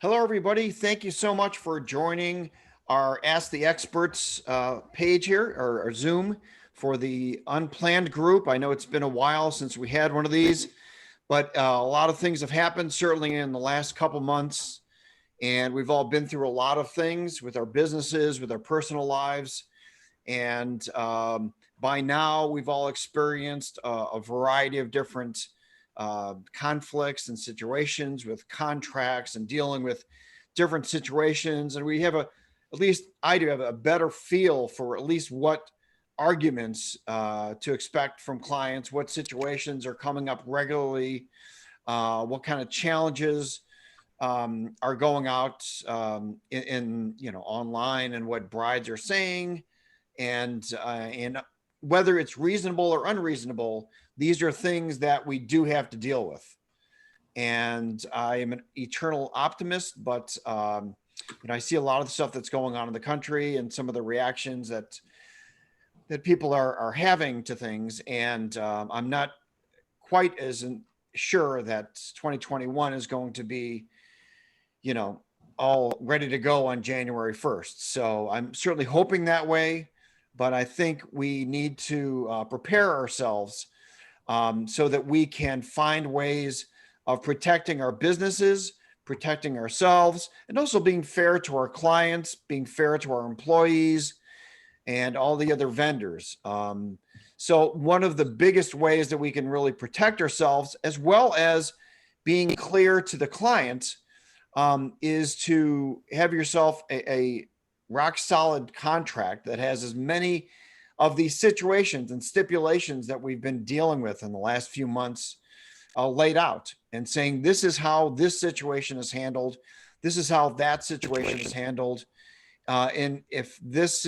Hello, everybody. Thank you so much for joining our Ask the Experts page here, or Zoom, for the unplanned group. I know it's been a while since we had one of these, but a lot of things have happened, certainly in the last couple months. And we've all been through a lot of things with our businesses, with our personal lives. And by now, we've all experienced a variety of different conflicts and situations with contracts and dealing with different situations. And we have at least I do have a better feel for at least what arguments to expect from clients, what situations are coming up regularly, what kind of challenges are going out in online, and what brides are saying, and whether it's reasonable or unreasonable. These are things that we do have to deal with. And I am an eternal optimist, but I see a lot of the stuff that's going on in the country and some of the reactions that people are having to things. And I'm not quite as sure that 2021 is going to be, all ready to go on January 1st. So I'm certainly hoping that way, but I think we need to prepare ourselves so that we can find ways of protecting our businesses, protecting ourselves, and also being fair to our clients, being fair to our employees, and all the other vendors. So one of the biggest ways that we can really protect ourselves, as well as being clear to the client, is to have yourself a rock solid contract that has as many of these situations and stipulations that we've been dealing with in the last few months laid out, and saying, this is how this situation is handled. This is how that situation is handled. And if this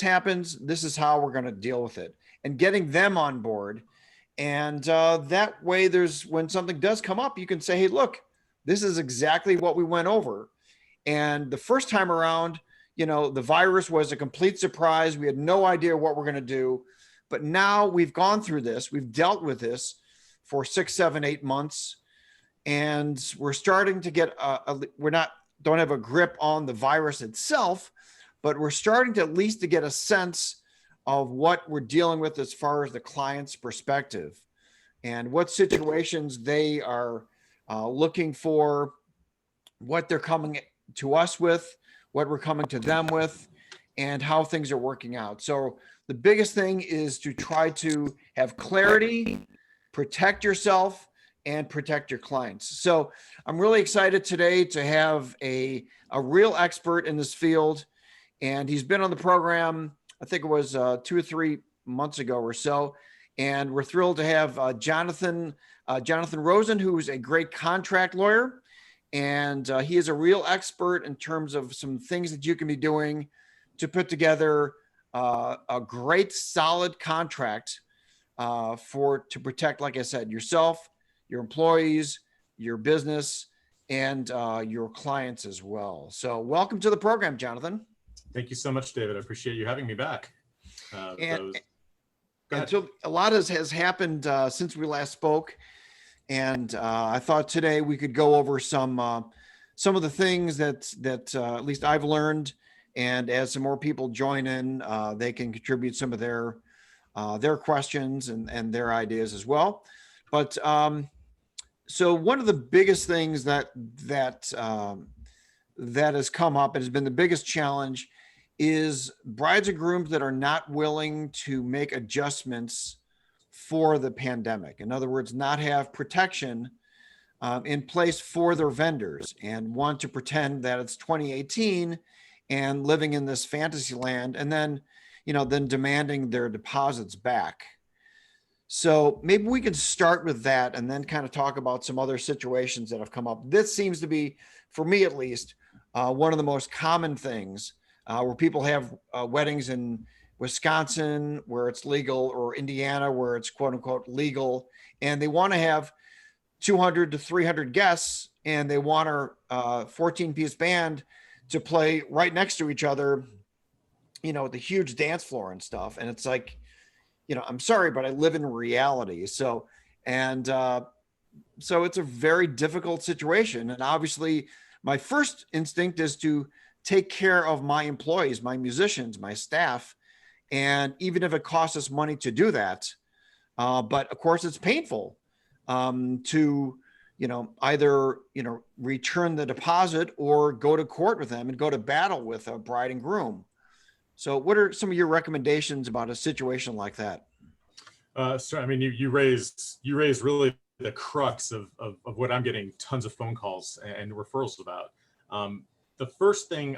happens, this is how we're going to deal with it, and getting them on board. And that way, when something does come up, you can say, hey, look, this is exactly what we went over. And the first time around, the virus was a complete surprise. We had no idea what we're going to do. But now we've gone through this. We've dealt with this for 6, 7, 8 months. And we're starting to get, don't have a grip on the virus itself, but we're starting to at least to get a sense of what we're dealing with as far as the client's perspective, and what situations they are looking for, what they're coming to us with, what we're coming to them with, and how things are working out. So the biggest thing is to try to have clarity, protect yourself, and protect your clients. So I'm really excited today to have a real expert in this field. And he's been on the program, I think it was 2 or 3 months ago or so. And we're thrilled to have Jonathan Rosen, who's a great contract lawyer. And he is a real expert in terms of some things that you can be doing to put together a great, solid contract to protect, like I said, yourself, your employees, your business, and your clients as well. So welcome to the program, Jonathan. Thank you so much, David. I appreciate you having me back. So a lot has happened since we last spoke. And I thought today we could go over some of the things that at least I've learned, and as some more people join in, they can contribute some of their questions and their ideas as well. But so one of the biggest things that has come up and has been the biggest challenge is brides and grooms that are not willing to make adjustments for the pandemic. In other words, not have protection in place for their vendors, and want to pretend that it's 2018 and living in this fantasy land, and then demanding their deposits back. So maybe we can start with that and then kind of talk about some other situations that have come up. This seems to be, for me at least, one of the most common things where people have weddings in Wisconsin where it's legal, or Indiana where it's quote unquote legal, and they want to have 200 to 300 guests, and they want our 14-piece band to play right next to each other, the huge dance floor and stuff. And it's like, I'm sorry, but I live in reality. So, and So it's a very difficult situation. And obviously, my first instinct is to take care of my employees, my musicians, my staff. And even if it costs us money to do that, but of course, it's painful to, either, return the deposit or go to court with them and go to battle with a bride and groom. So, what are some of your recommendations about a situation like that? So I mean, you raised really the crux of what I'm getting tons of phone calls and referrals about. The first thing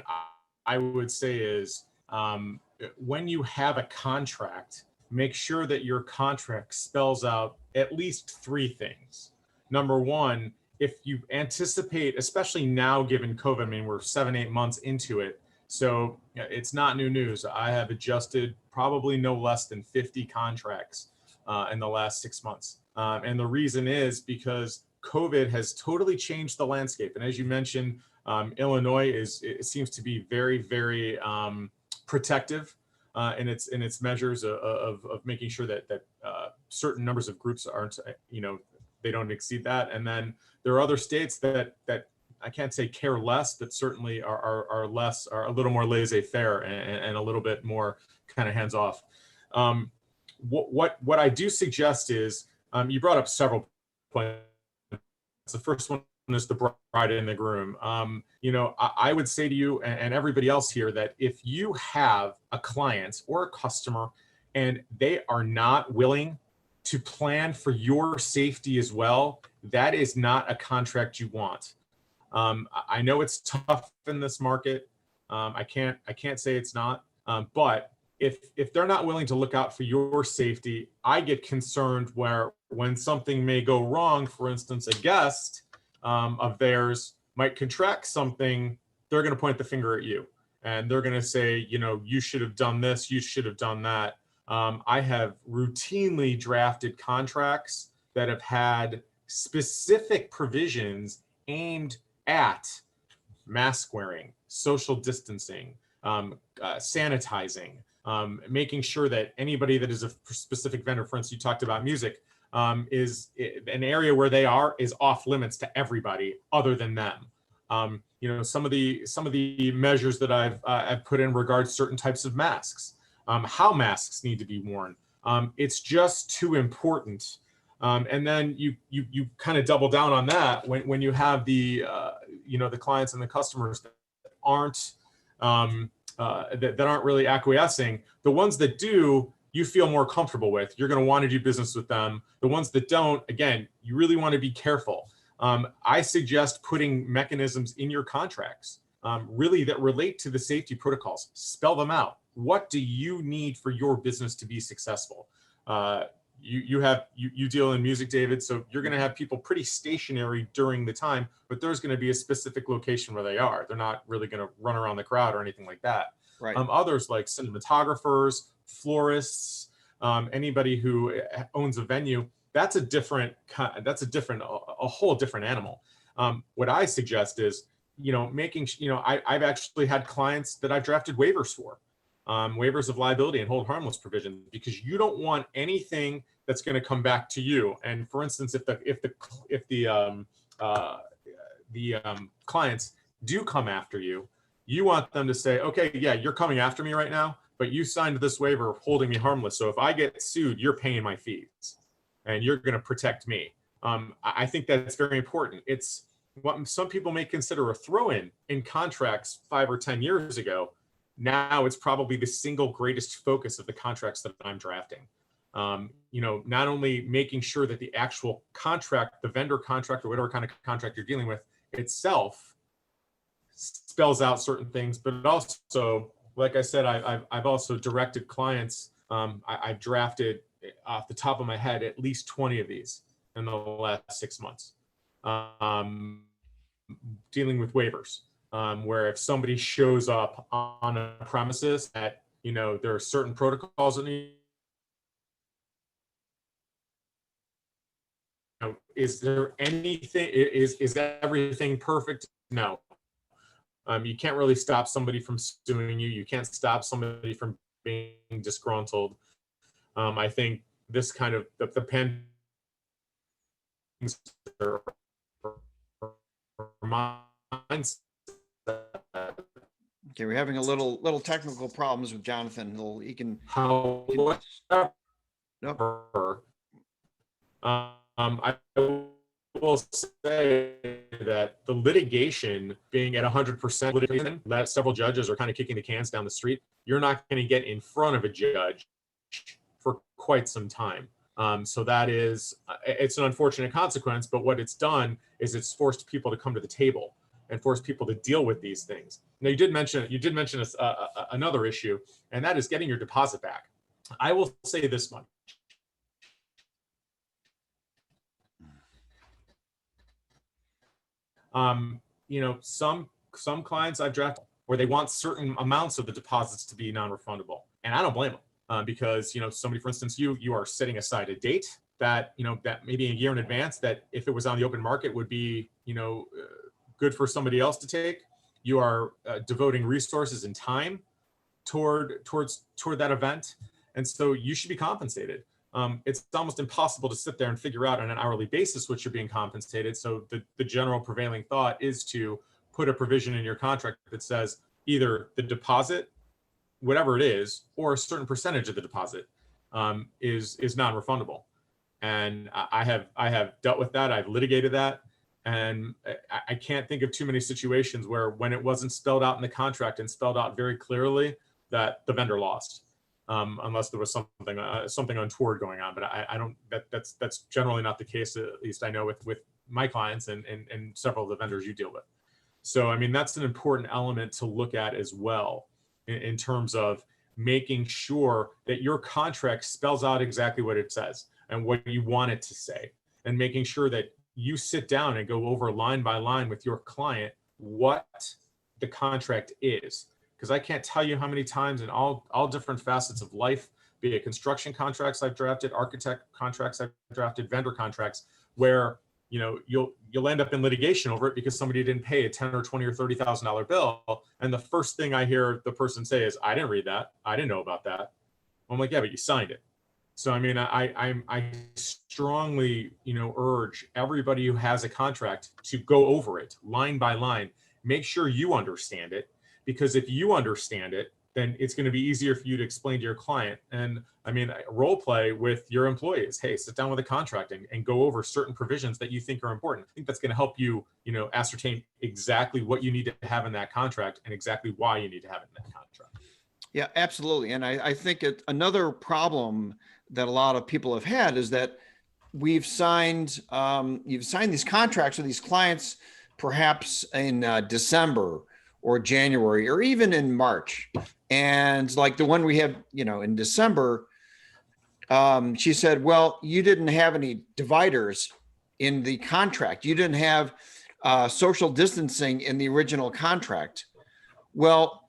I would say is, when you have a contract, make sure that your contract spells out at least three things. Number one, if you anticipate, especially now given COVID, I mean, we're 7, 8 months into it, so it's not new news. I have adjusted probably no less than 50 contracts in the last 6 months. And the reason is because COVID has totally changed the landscape. And as you mentioned, Illinois it seems to be very, very protective in its measures of making sure that certain numbers of groups aren't, they don't exceed that. And then there are other states that I can't say care less, but certainly are less, are a little more laissez-faire and a little bit more kind of hands off. What I do suggest is, you brought up several points. The first one is the bride and the groom. I would say to you and everybody else here that if you have a client or a customer and they are not willing to plan for your safety as well, that is not a contract you want. I know it's tough in this market. I can't say it's not, but if they're not willing to look out for your safety, I get concerned when something may go wrong. For instance, a guest of theirs might contract something, they're going to point the finger at you and they're going to say, you should have done this, you should have done that. I have routinely drafted contracts that have had specific provisions aimed at mask wearing, social distancing, sanitizing, making sure that anybody that is a specific vendor, for instance, you talked about music, is an area where they are is off limits to everybody other than them. Some of the measures that I've put in regards to certain types of masks, how masks need to be worn. It's just too important. And then you kind of double down on that when you have the clients and the customers that aren't that aren't really acquiescing. The ones that do, you feel more comfortable with. You're going to want to do business with them. The ones that don't, again, you really want to be careful. I suggest putting mechanisms in your contracts, really that relate to the safety protocols. Spell them out. What do you need for your business to be successful? You deal in music, David, so you're going to have people pretty stationary during the time, but there's going to be a specific location where they are. They're not really going to run around the crowd or anything like that. Right. Others like cinematographers, florists, anybody who owns a venue, a whole different animal. What I suggest is, I've actually had clients that I've drafted waivers for. Waivers of liability and hold harmless provisions, because you don't want anything that's going to come back to you. And for instance, if the clients do come after you, you want them to say, okay, yeah, you're coming after me right now, but you signed this waiver holding me harmless. So if I get sued, you're paying my fees and you're going to protect me. I think that's very important. It's what some people may consider a throw-in in contracts 5 or 10 years ago. Now it's probably the single greatest focus of the contracts that I'm drafting. Not only making sure that the actual contract, the vendor contract or whatever kind of contract you're dealing with itself spells out certain things, but also, like I said, I've also directed clients. I've drafted off the top of my head at least 20 of these in the last 6 months, dealing with waivers. Where if somebody shows up on a premises that, there are certain protocols that need, is there anything, is everything perfect? No. You can't really stop somebody from suing you. You can't stop somebody from being disgruntled. I think this kind of the pandemic or mindset. Okay, we're having a little technical problems with Jonathan. He can. However, Nope. I will say that the litigation being at 100% litigation, that several judges are kind of kicking the cans down the street, you're not going to get in front of a judge for quite some time. So that is, it's an unfortunate consequence, but what it's done is it's forced people to come to the table and force people to deal with these things. Now, you did mention another issue, and that is getting your deposit back. I will say this much. Some clients I've drafted where they want certain amounts of the deposits to be non-refundable, and I don't blame them because somebody, for instance, you are setting aside a date that that maybe a year in advance that if it was on the open market would be good for somebody else to take. You are devoting resources and time toward that event, and so you should be compensated. It's almost impossible to sit there and figure out on an hourly basis what you're being compensated. So the general prevailing thought is to put a provision in your contract that says either the deposit, whatever it is, or a certain percentage of the deposit is non-refundable. And I have dealt with that. I've litigated that. And I can't think of too many situations where when it wasn't spelled out in the contract and spelled out very clearly that the vendor lost. Unless there was something untoward going on, but I don't. That's generally not the case. At least I know with my clients and several of the vendors you deal with. So I mean that's an important element to look at as well in terms of making sure that your contract spells out exactly what it says and what you want it to say, and making sure that you sit down and go over line by line with your client what the contract is. Because I can't tell you how many times in all different facets of life, be it construction contracts I've drafted, architect contracts I've drafted, vendor contracts, where you'll end up in litigation over it because somebody didn't pay a $10,000 or $20,000 or $30,000 bill, and the first thing I hear the person say is, "I didn't read that. I didn't know about that." I'm like, "Yeah, but you signed it." So I mean, I strongly urge everybody who has a contract to go over it line by line, make sure you understand it. Because if you understand it, then it's going to be easier for you to explain to your client. And I mean, role play with your employees. Hey, sit down with a contract and go over certain provisions that you think are important. I think that's going to help you, ascertain exactly what you need to have in that contract and exactly why you need to have it in that contract. Yeah, absolutely. And I think another problem that a lot of people have had is that you've signed these contracts with these clients, perhaps in December or January, or even in March. And like the one we have, in December, she said, well, you didn't have any dividers in the contract. You didn't have social distancing in the original contract. Well,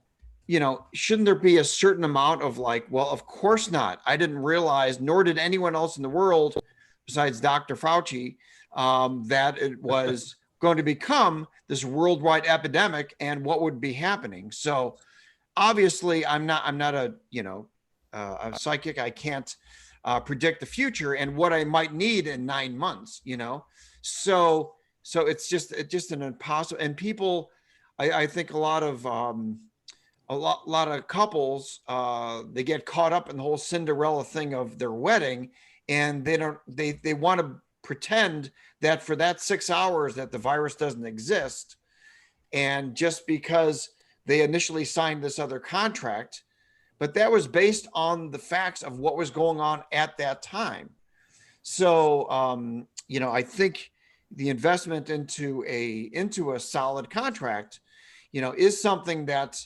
shouldn't there be a certain amount of well, of course not. I didn't realize, nor did anyone else in the world besides Dr. Fauci, that it was going to become this worldwide epidemic and what would be happening. So obviously I'm not a psychic. I can't predict the future and what I might need in 9 months, so it's just an impossible. And people, I think a lot of couples, they get caught up in the whole Cinderella thing of their wedding, and they want to pretend that for that 6 hours that the virus doesn't exist. And just because they initially signed this other contract, but that was based on the facts of what was going on at that time. So, I think the investment into a solid contract, is something that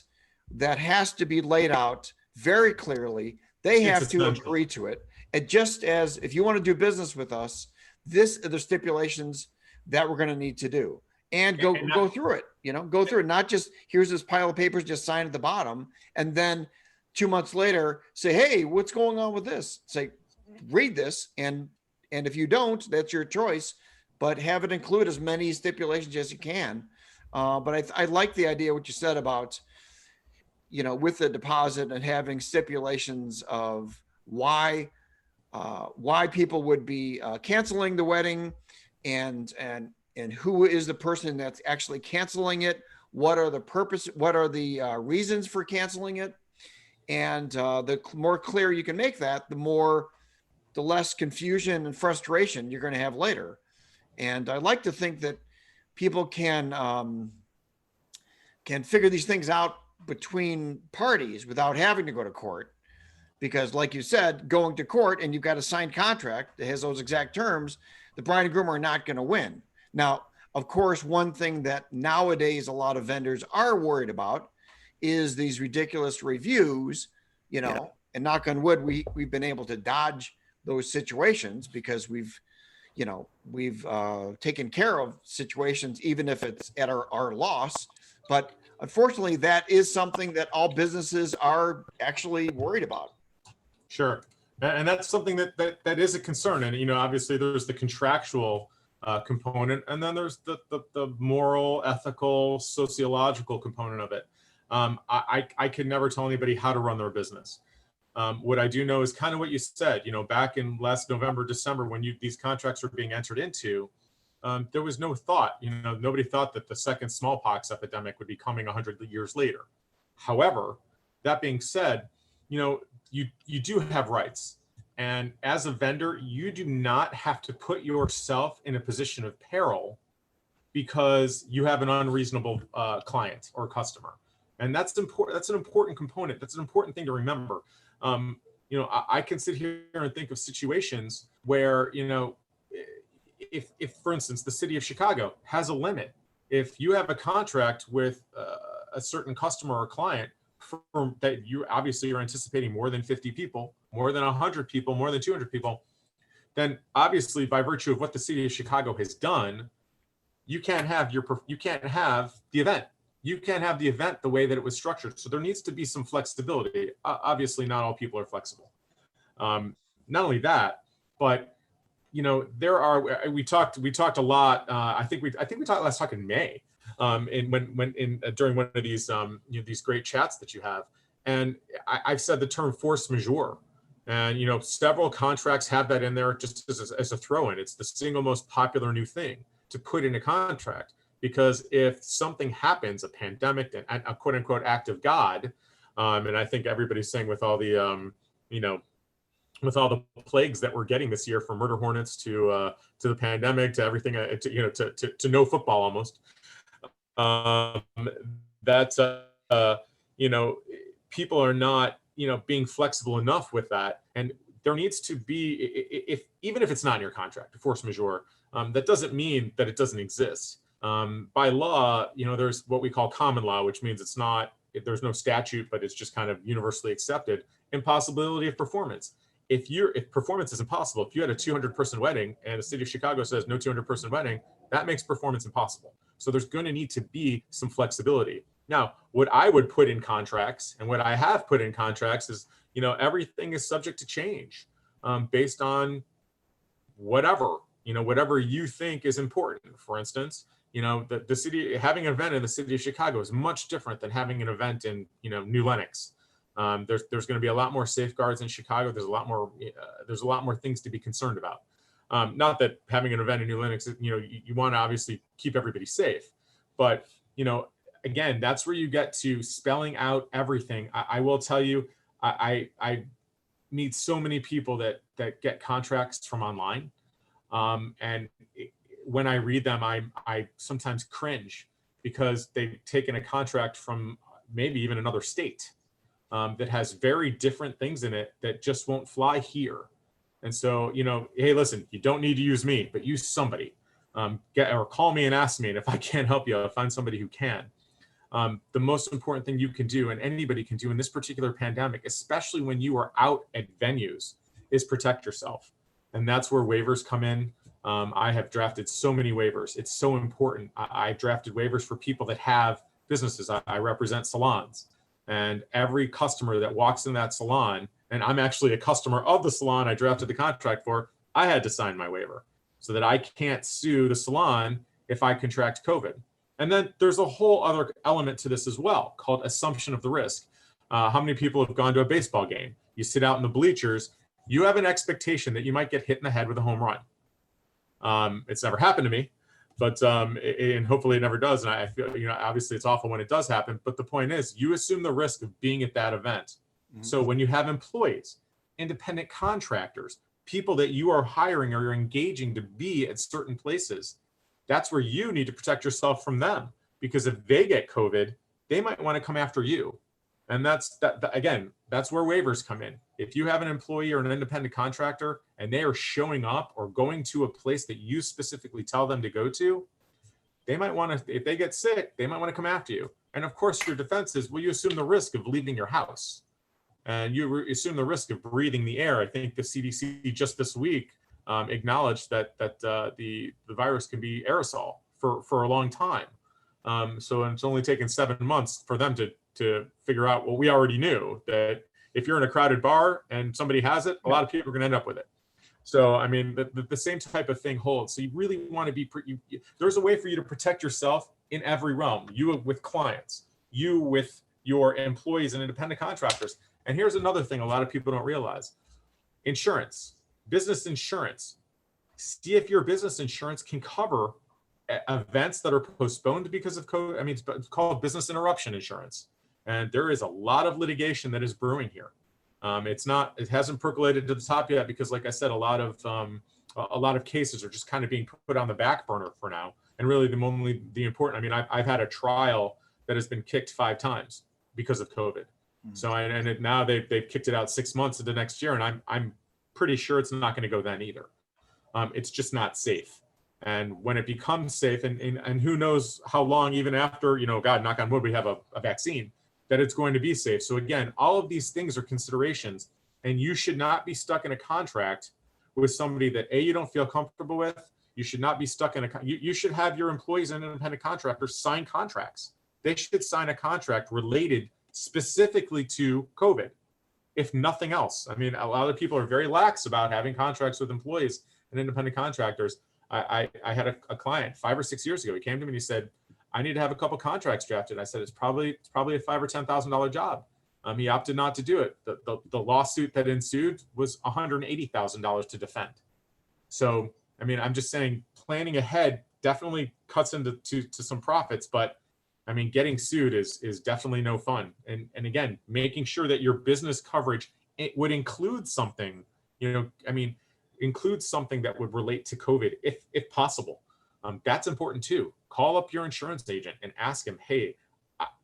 has to be laid out very clearly. They have to agree to it. And just as if you want to do business with us, this are the stipulations that we're going to need to do, and go through it, go through it. Not just here's this pile of papers, just sign at the bottom. And then 2 months later say, hey, what's going on with this? Say, read this. And if you don't, that's your choice, but have it include as many stipulations as you can. But I like the idea, what you said about, with the deposit and having stipulations of why people would be canceling the wedding, and who is the person that's actually canceling it? What are the reasons for canceling it? And the more clear you can make that, the less confusion and frustration you're going to have later. And I like to think that people can figure these things out between parties without having to go to court. Because, like you said, going to court and you've got a signed contract that has those exact terms, the bride and groom are not going to win. Now, of course, one thing that nowadays a lot of vendors are worried about is these ridiculous reviews, and knock on wood, we've been able to dodge those situations because we've taken care of situations, even if it's at our loss. But unfortunately, that is something that all businesses are actually worried about. Sure. And that's something that is a concern. And, obviously there's the contractual component, and then there's the moral, ethical, sociological component of it. I can never tell anybody how to run their business. What I do know is kind of what you said, back in last November, December, when these contracts were being entered into, there was no thought, nobody thought that the second smallpox epidemic would be coming 100 years later. However, that being said, you do have rights. And as a vendor, you do not have to put yourself in a position of peril because you have an unreasonable client or customer. And that's important. That's an important component. That's an important thing to remember. I can sit here and think of situations where, if for instance, the city of Chicago has a limit, if you have a contract with a certain customer or client that you obviously are anticipating more than 50 people, more than 100 people, more than 200 people, then obviously by virtue of what the city of Chicago has done, you can't have the event. You can't have the event the way that it was structured. So there needs to be some flexibility. Obviously, not all people are flexible. Not only that, but there are. We talked a lot. I think we talked last talk in May, during one of these these great chats that you have, and I've said the term force majeure, and several contracts have that in there just as a throw-in. It's the single most popular new thing to put in a contract. Because if something happens, a pandemic, a quote unquote act of God, and I think everybody's saying with all the, with all the plagues that we're getting this year, from murder hornets to the pandemic to everything, to no football almost, people are not, being flexible enough with that. And there needs to be, even if it's not in your contract, force majeure, that doesn't mean that it doesn't exist. By law, there's what we call common law, which means there's no statute, but it's just kind of universally accepted. Impossibility of performance. If performance is impossible, if you had a 200-person wedding and the city of Chicago says no 200-person wedding, that makes performance impossible. So there's going to need to be some flexibility. Now, what I would put in contracts, and what I have put in contracts, is everything is subject to change based on whatever you think is important. For instance, the city having an event in the city of Chicago is much different than having an event in New Lenox. There's going to be a lot more safeguards in Chicago. There's a lot more things to be concerned about. Not that having an event in New Lenox, you want to obviously keep everybody safe, but again, that's where you get to spelling out everything. I will tell you, I meet so many people that get contracts from online, and when I read them, I sometimes cringe because they've taken a contract from maybe even another state that has very different things in it that just won't fly here. And so, hey, listen, you don't need to use me, but use somebody. Or call me and ask me, and if I can't help you, I'll find somebody who can. The most important thing you can do, and anybody can do in this particular pandemic, especially when you are out at venues, is protect yourself. And that's where waivers come in. I have drafted so many waivers. It's so important. I drafted waivers for people that have businesses. I represent salons, and every customer that walks in that salon, and I'm actually a customer of the salon I drafted the contract for, I had to sign my waiver so that I can't sue the salon if I contract COVID. And then there's a whole other element to this as well called assumption of the risk. How many people have gone to a baseball game? You sit out in the bleachers, you have an expectation that you might get hit in the head with a home run. It's never happened to me, but and hopefully it never does. And I feel, obviously it's awful when it does happen. But the point is, you assume the risk of being at that event. Mm-hmm. So when you have employees, independent contractors, people that you are hiring or you're engaging to be at certain places, that's where you need to protect yourself from them. Because if they get COVID, they might want to come after you. And that's again, that's where waivers come in. If you have an employee or an independent contractor and they are showing up or going to a place that you specifically tell them to go to, they might want to, if they get sick, they might want to come after you. And of course, your defense is, well, you assume the risk of leaving your house and you assume the risk of breathing the air. I think the CDC just this week acknowledged that the virus can be aerosol for a long time. So it's only taken 7 months for them to figure out what we already knew, that if you're in a crowded bar and somebody has it, a lot of people are going to end up with it. So, I mean, the same type of thing holds. So you really want to be, there's a way for you to protect yourself in every realm, you with clients, you with your employees and independent contractors. And here's another thing a lot of people don't realize. Insurance, business insurance. See if your business insurance can cover events that are postponed because of COVID. I mean, it's called business interruption insurance. And there is a lot of litigation that is brewing here. It hasn't percolated to the top yet because, like I said, a lot of cases are just kind of being put on the back burner for now. And really the important, I mean, I've had a trial that has been kicked 5 times because of COVID. Mm-hmm. So, now they've kicked it out 6 months into next year. And I'm pretty sure it's not going to go then either. It's just not safe. And when it becomes safe, and who knows how long, even after, God, knock on wood, we have a vaccine, that it's going to be safe. So again, all of these things are considerations, and you should not be stuck in a contract with somebody that you don't feel comfortable with. You should not be stuck in you should have your employees and independent contractors sign contracts. They should sign a contract related specifically to COVID, if nothing else. I mean, a lot of people are very lax about having contracts with employees and independent contractors. I had a client 5 or 6 years ago. He came to me and he said, I need to have a couple contracts drafted. I said, it's probably a $5,000 or $10,000 job. He opted not to do it. The lawsuit that ensued was $180,000 to defend. So, I mean, I'm just saying, planning ahead definitely cuts into some profits, but I mean, getting sued is definitely no fun. And again, making sure that your business coverage, it would include something, include something that would relate to COVID if possible. That's important too. Call up your insurance agent and ask him, hey,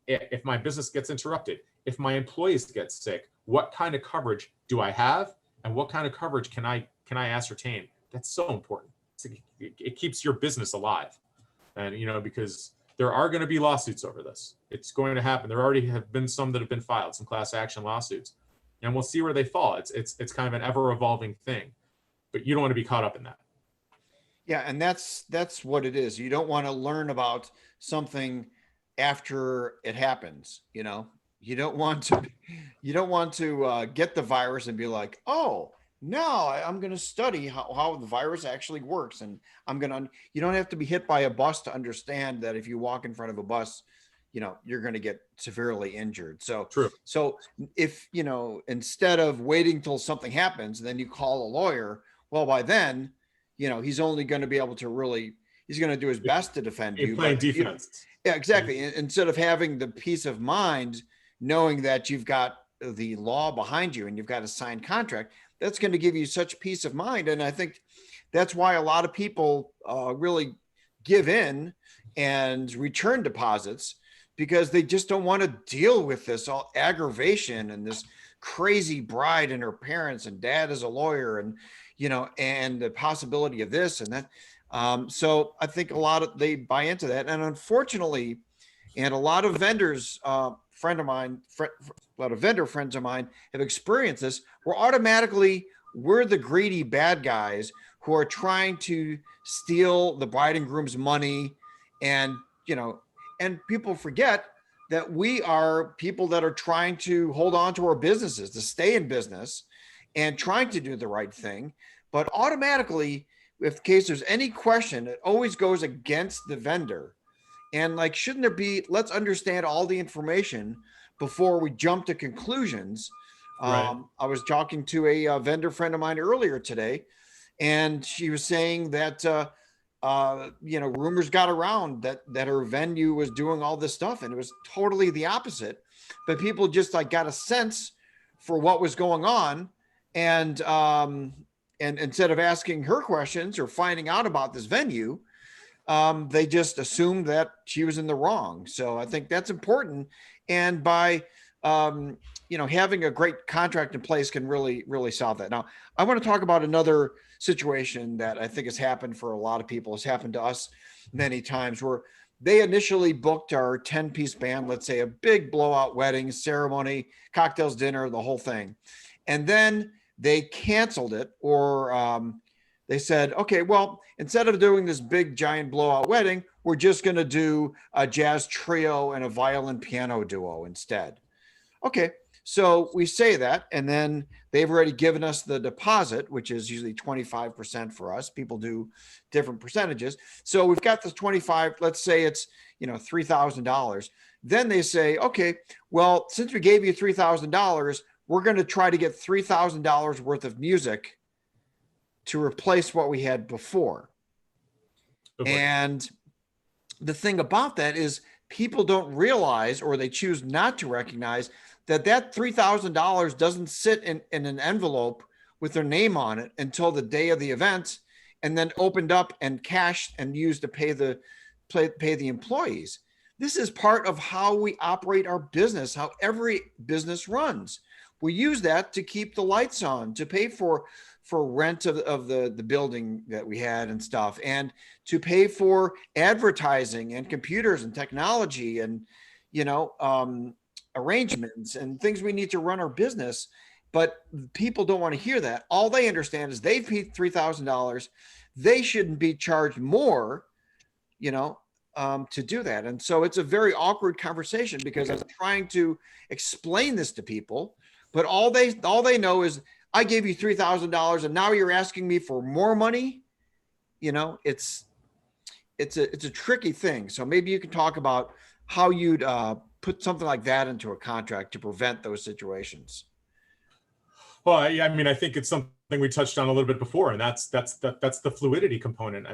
if my business gets interrupted, if my employees get sick, what kind of coverage do I have? And what kind of coverage can I ascertain? That's so important. It keeps your business alive. And, because there are going to be lawsuits over this. It's going to happen. There already have been some that have been filed, some class action lawsuits, and we'll see where they fall. It's kind of an ever evolving thing, but you don't want to be caught up in that. Yeah, and that's what it is. You don't want to learn about something after it happens. You don't want to get the virus and be like, oh, now I'm going to study how the virus actually works, and you don't have to be hit by a bus to understand that if you walk in front of a bus, you're going to get severely injured. So true. So if instead of waiting till something happens, then you call a lawyer. Well, by then, he's only going to be able to he's going to do his best to defend you. Playing defense. Yeah, exactly. Instead of having the peace of mind, knowing that you've got the law behind you and you've got a signed contract, that's going to give you such peace of mind. And I think that's why a lot of people really give in and return deposits, because they just don't want to deal with this all aggravation and this crazy bride and her parents, and dad is a lawyer, and and the possibility of this and that. So I think they buy into that. And unfortunately, and a lot of vendors, a lot of vendor friends of mine have experienced this. We're the greedy bad guys who are trying to steal the bride and groom's money. And, and people forget that we are people that are trying to hold on to our businesses, to stay in business and trying to do the right thing. But automatically, if in case there's any question, it always goes against the vendor. And shouldn't there be, let's understand all the information before we jump to conclusions. Right. I was talking to a vendor friend of mine earlier today, And she was saying that, rumors got around that her venue was doing all this stuff, and it was totally the opposite. But people just like got a sense for what was going on, and instead of asking her questions or finding out about this venue, they just assumed that she was in the wrong. So I think that's important. And by having a great contract in place can really solve that. Now, I want to talk about another situation that I think has happened for a lot of people. It's happened to us many times, where they initially booked our 10-piece band, let's say a big blowout wedding ceremony, cocktails, dinner, the whole thing. And then they canceled it, or they said, okay, well, instead of doing this big giant blowout wedding, we're just going to do a jazz trio and a violin piano duo instead. Okay, so we say that, and then they've already given us the deposit, which is usually 25% for us. People do different percentages. So we've got this 25, let's say it's, $3,000. Then they say, okay, well, since we gave you $3,000, we're going to try to get $3,000 worth of music to replace what we had before. Okay. And the thing about that is people don't realize, or they choose not to recognize, that $3,000 doesn't sit in an envelope with their name on it until the day of the event, and then opened up and cashed and used to pay the employees. This is part of how we operate our business, how every business runs. We use that to keep the lights on, to pay for rent of the building that we had and stuff, and to pay for advertising and computers and technology and, arrangements and things we need to run our business. But people don't want to hear that. All they understand is they've paid $3,000. They shouldn't be charged more, to do that. And so it's a very awkward conversation, because I'm trying to explain this to people, but all they know is, I gave you $3,000 and now you're asking me for more money. It's a tricky thing. So maybe you can talk about how you'd put something like that into a contract to prevent those situations. Well, I think it's something we touched on a little bit before, and that's the fluidity component.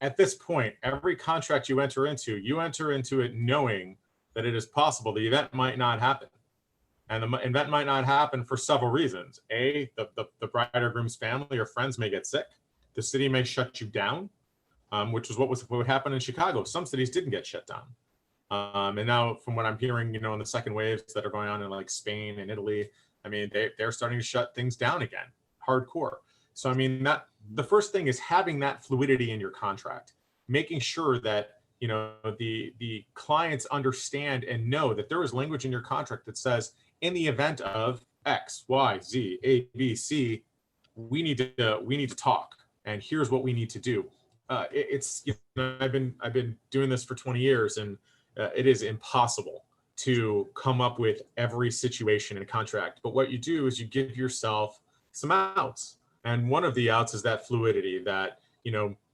At this point, every contract you enter into it knowing that it is possible the event might not happen. And the event might not happen for several reasons. A, the bride or groom's family or friends may get sick. The city may shut you down, which is what happened in Chicago. Some cities didn't get shut down. And now, from what I'm hearing, in the second waves that are going on in like Spain and Italy, they're starting to shut things down again, hardcore. So, that the first thing is having that fluidity in your contract, making sure that the clients understand and know that there is language in your contract that says, in the event of X, Y, Z, A, B, C, we need to talk, and here's what we need to do. I've been doing this for 20 years, and it is impossible to come up with every situation in a contract. But what you do is you give yourself some outs, and one of the outs is that fluidity, that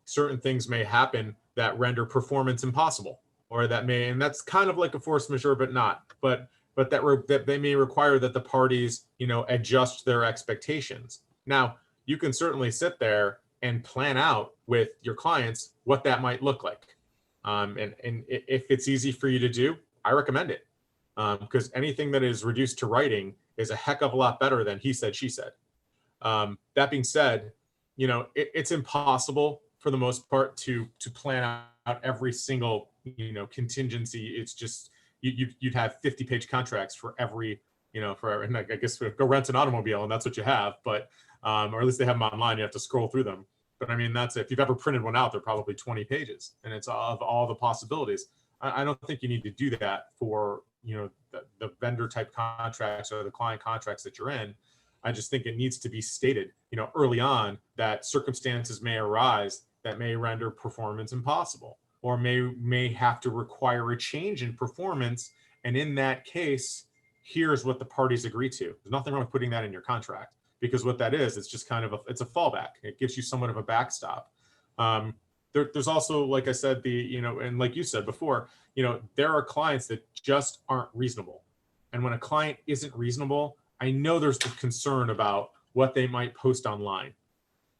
certain things may happen that render performance impossible, or and that's kind of like a force majeure, but not. But that they may require that the parties, adjust their expectations. Now, you can certainly sit there and plan out with your clients what that might look like. And if it's easy for you to do, I recommend it. Because anything that is reduced to writing is a heck of a lot better than he said, she said. That being said, it's impossible for the most part to plan out every single, contingency. It's just, you'd have 50-page contracts for every, and I guess go rent an automobile and that's what you have, but, or at least they have them online, you have to scroll through them. But that's, if you've ever printed one out, they're probably 20 pages, and it's of all the possibilities. I don't think you need to do that for, the vendor type contracts or the client contracts that you're in. I just think it needs to be stated, early on, that circumstances may arise that may render performance impossible, or may have to require a change in performance. And in that case, here's what the parties agree to. There's nothing wrong with putting that in your contract, because what that is, it's just kind of it's a fallback. It gives you somewhat of a backstop. There's also, like I said, and like you said before, there are clients that just aren't reasonable. And when a client isn't reasonable, I know there's the concern about what they might post online.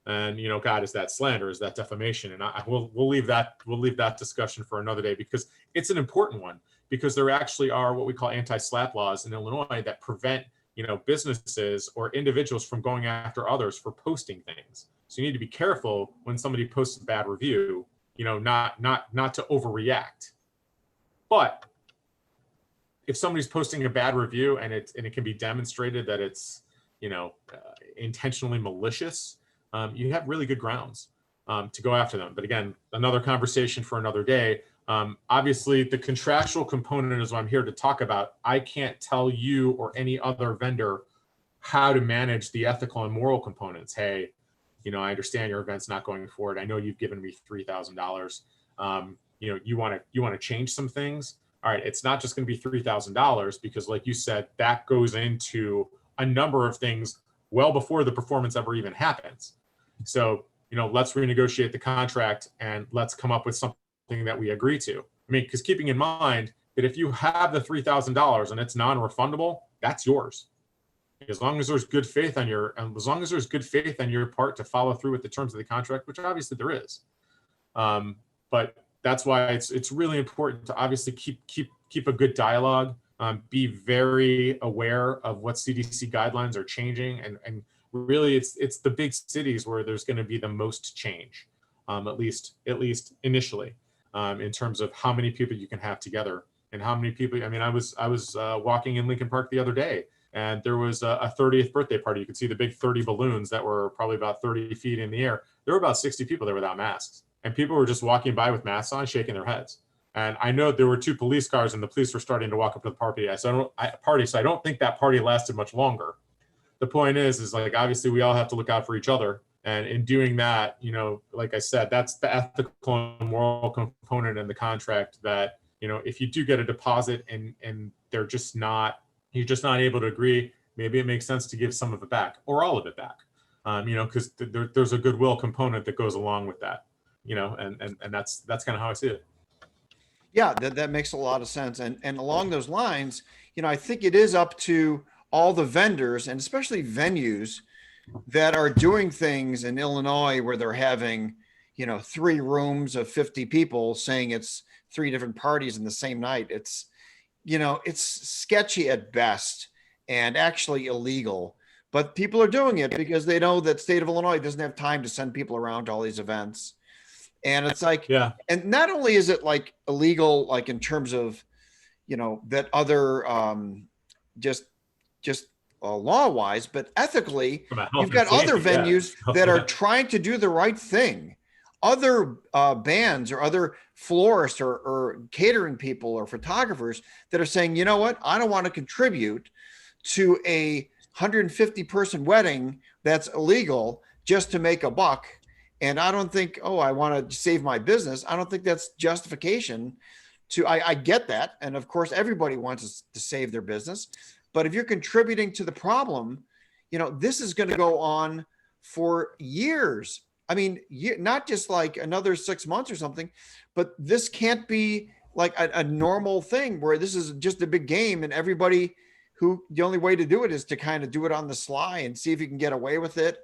And, God, is that slander? Is that defamation? And we'll leave that discussion for another day, because it's an important one, because there actually are what we call anti-slap laws in Illinois that prevent, businesses or individuals from going after others for posting things. So you need to be careful when somebody posts a bad review, not to overreact. But if somebody's posting a bad review and it can be demonstrated that it's, intentionally malicious, you have really good grounds to go after them. But again, another conversation for another day. Obviously, the contractual component is what I'm here to talk about. I can't tell you or any other vendor how to manage the ethical and moral components. Hey, I understand your event's not going forward. I know you've given me $3,000. You want to change some things. All right, it's not just going to be $3,000, because like you said, that goes into a number of things well before the performance ever even happens. So, let's renegotiate the contract and let's come up with something that we agree to. I mean, because keeping in mind that if you have the $3,000 and it's non-refundable, that's yours. As long as there's good faith on your part to follow through with the terms of the contract, which obviously there is. But that's why it's really important to obviously keep a good dialogue. Be very aware of what CDC guidelines are changing, and really it's the big cities where there's going to be the most change, at least initially, in terms of how many people you can have together and how many people. I mean, I was walking in Lincoln Park the other day, and there was a 30th birthday party. You could see the big 30 balloons that were probably about 30 feet in the air. There were about 60 people there without masks, and people were just walking by with masks on, shaking their heads. And I know there were 2 police cars, and the police were starting to walk up to the party. So I don't think that party lasted much longer. The point is like, obviously we all have to look out for each other. And in doing that, like I said, that's the ethical and moral component in the contract that, if you do get a deposit and you're just not able to agree, maybe it makes sense to give some of it back or all of it back, because there's a goodwill component that goes along with that, and that's kind of how I see it. Yeah, that makes a lot of sense. And along those lines, I think it is up to all the vendors, and especially venues that are doing things in Illinois where they're having, 3 rooms of 50 people, saying it's 3 different parties in the same night. It's, it's sketchy at best and actually illegal. But people are doing it because they know that state of Illinois doesn't have time to send people around to all these events. And it's like, yeah. And not only is it like illegal, like in terms of, that other, just law wise, but ethically, you've got other venues that are trying to do the right thing. Other bands or other florists or catering people or photographers that are saying, you know what, I don't want to contribute to a 150 person wedding that's illegal just to make a buck. And I don't think, I want to save my business. I don't think that's justification to, I get that. And of course, everybody wants to save their business. But if you're contributing to the problem, this is going to go on for years. I mean, not just like another 6 months or something, but this can't be like a normal thing where this is just a big game and everybody the only way to do it is to kind of do it on the sly and see if you can get away with it.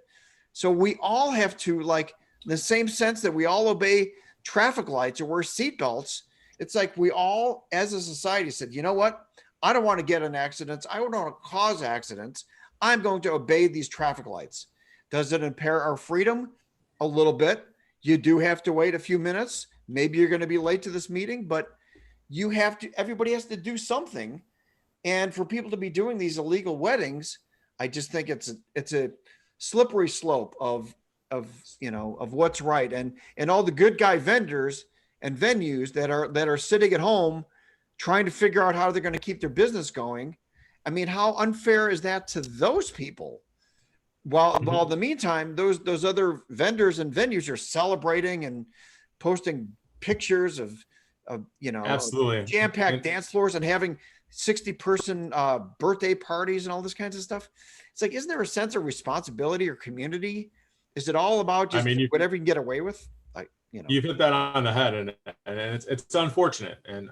So we all have to, like, in the same sense that we all obey traffic lights or wear seatbelts, it's like we all, as a society, said, you know what? I don't want to get in accidents. I don't want to cause accidents. I'm going to obey these traffic lights. Does it impair our freedom? A little bit. You do have to wait a few minutes. Maybe you're going to be late to this meeting, but everybody has to do something. And for people to be doing these illegal weddings, I just think it's a slippery slope of what's right. And all the good guy vendors and venues that are sitting at home trying to figure out how they're going to keep their business going. I mean, how unfair is that to those people? While in the meantime, those other vendors and venues are celebrating and posting pictures of absolutely jam-packed dance floors and having 60-person birthday parties and all this kinds of stuff. It's like, isn't there a sense of responsibility or community? Is it all about just whatever you can get away with? You've hit that on the head, and it's unfortunate. And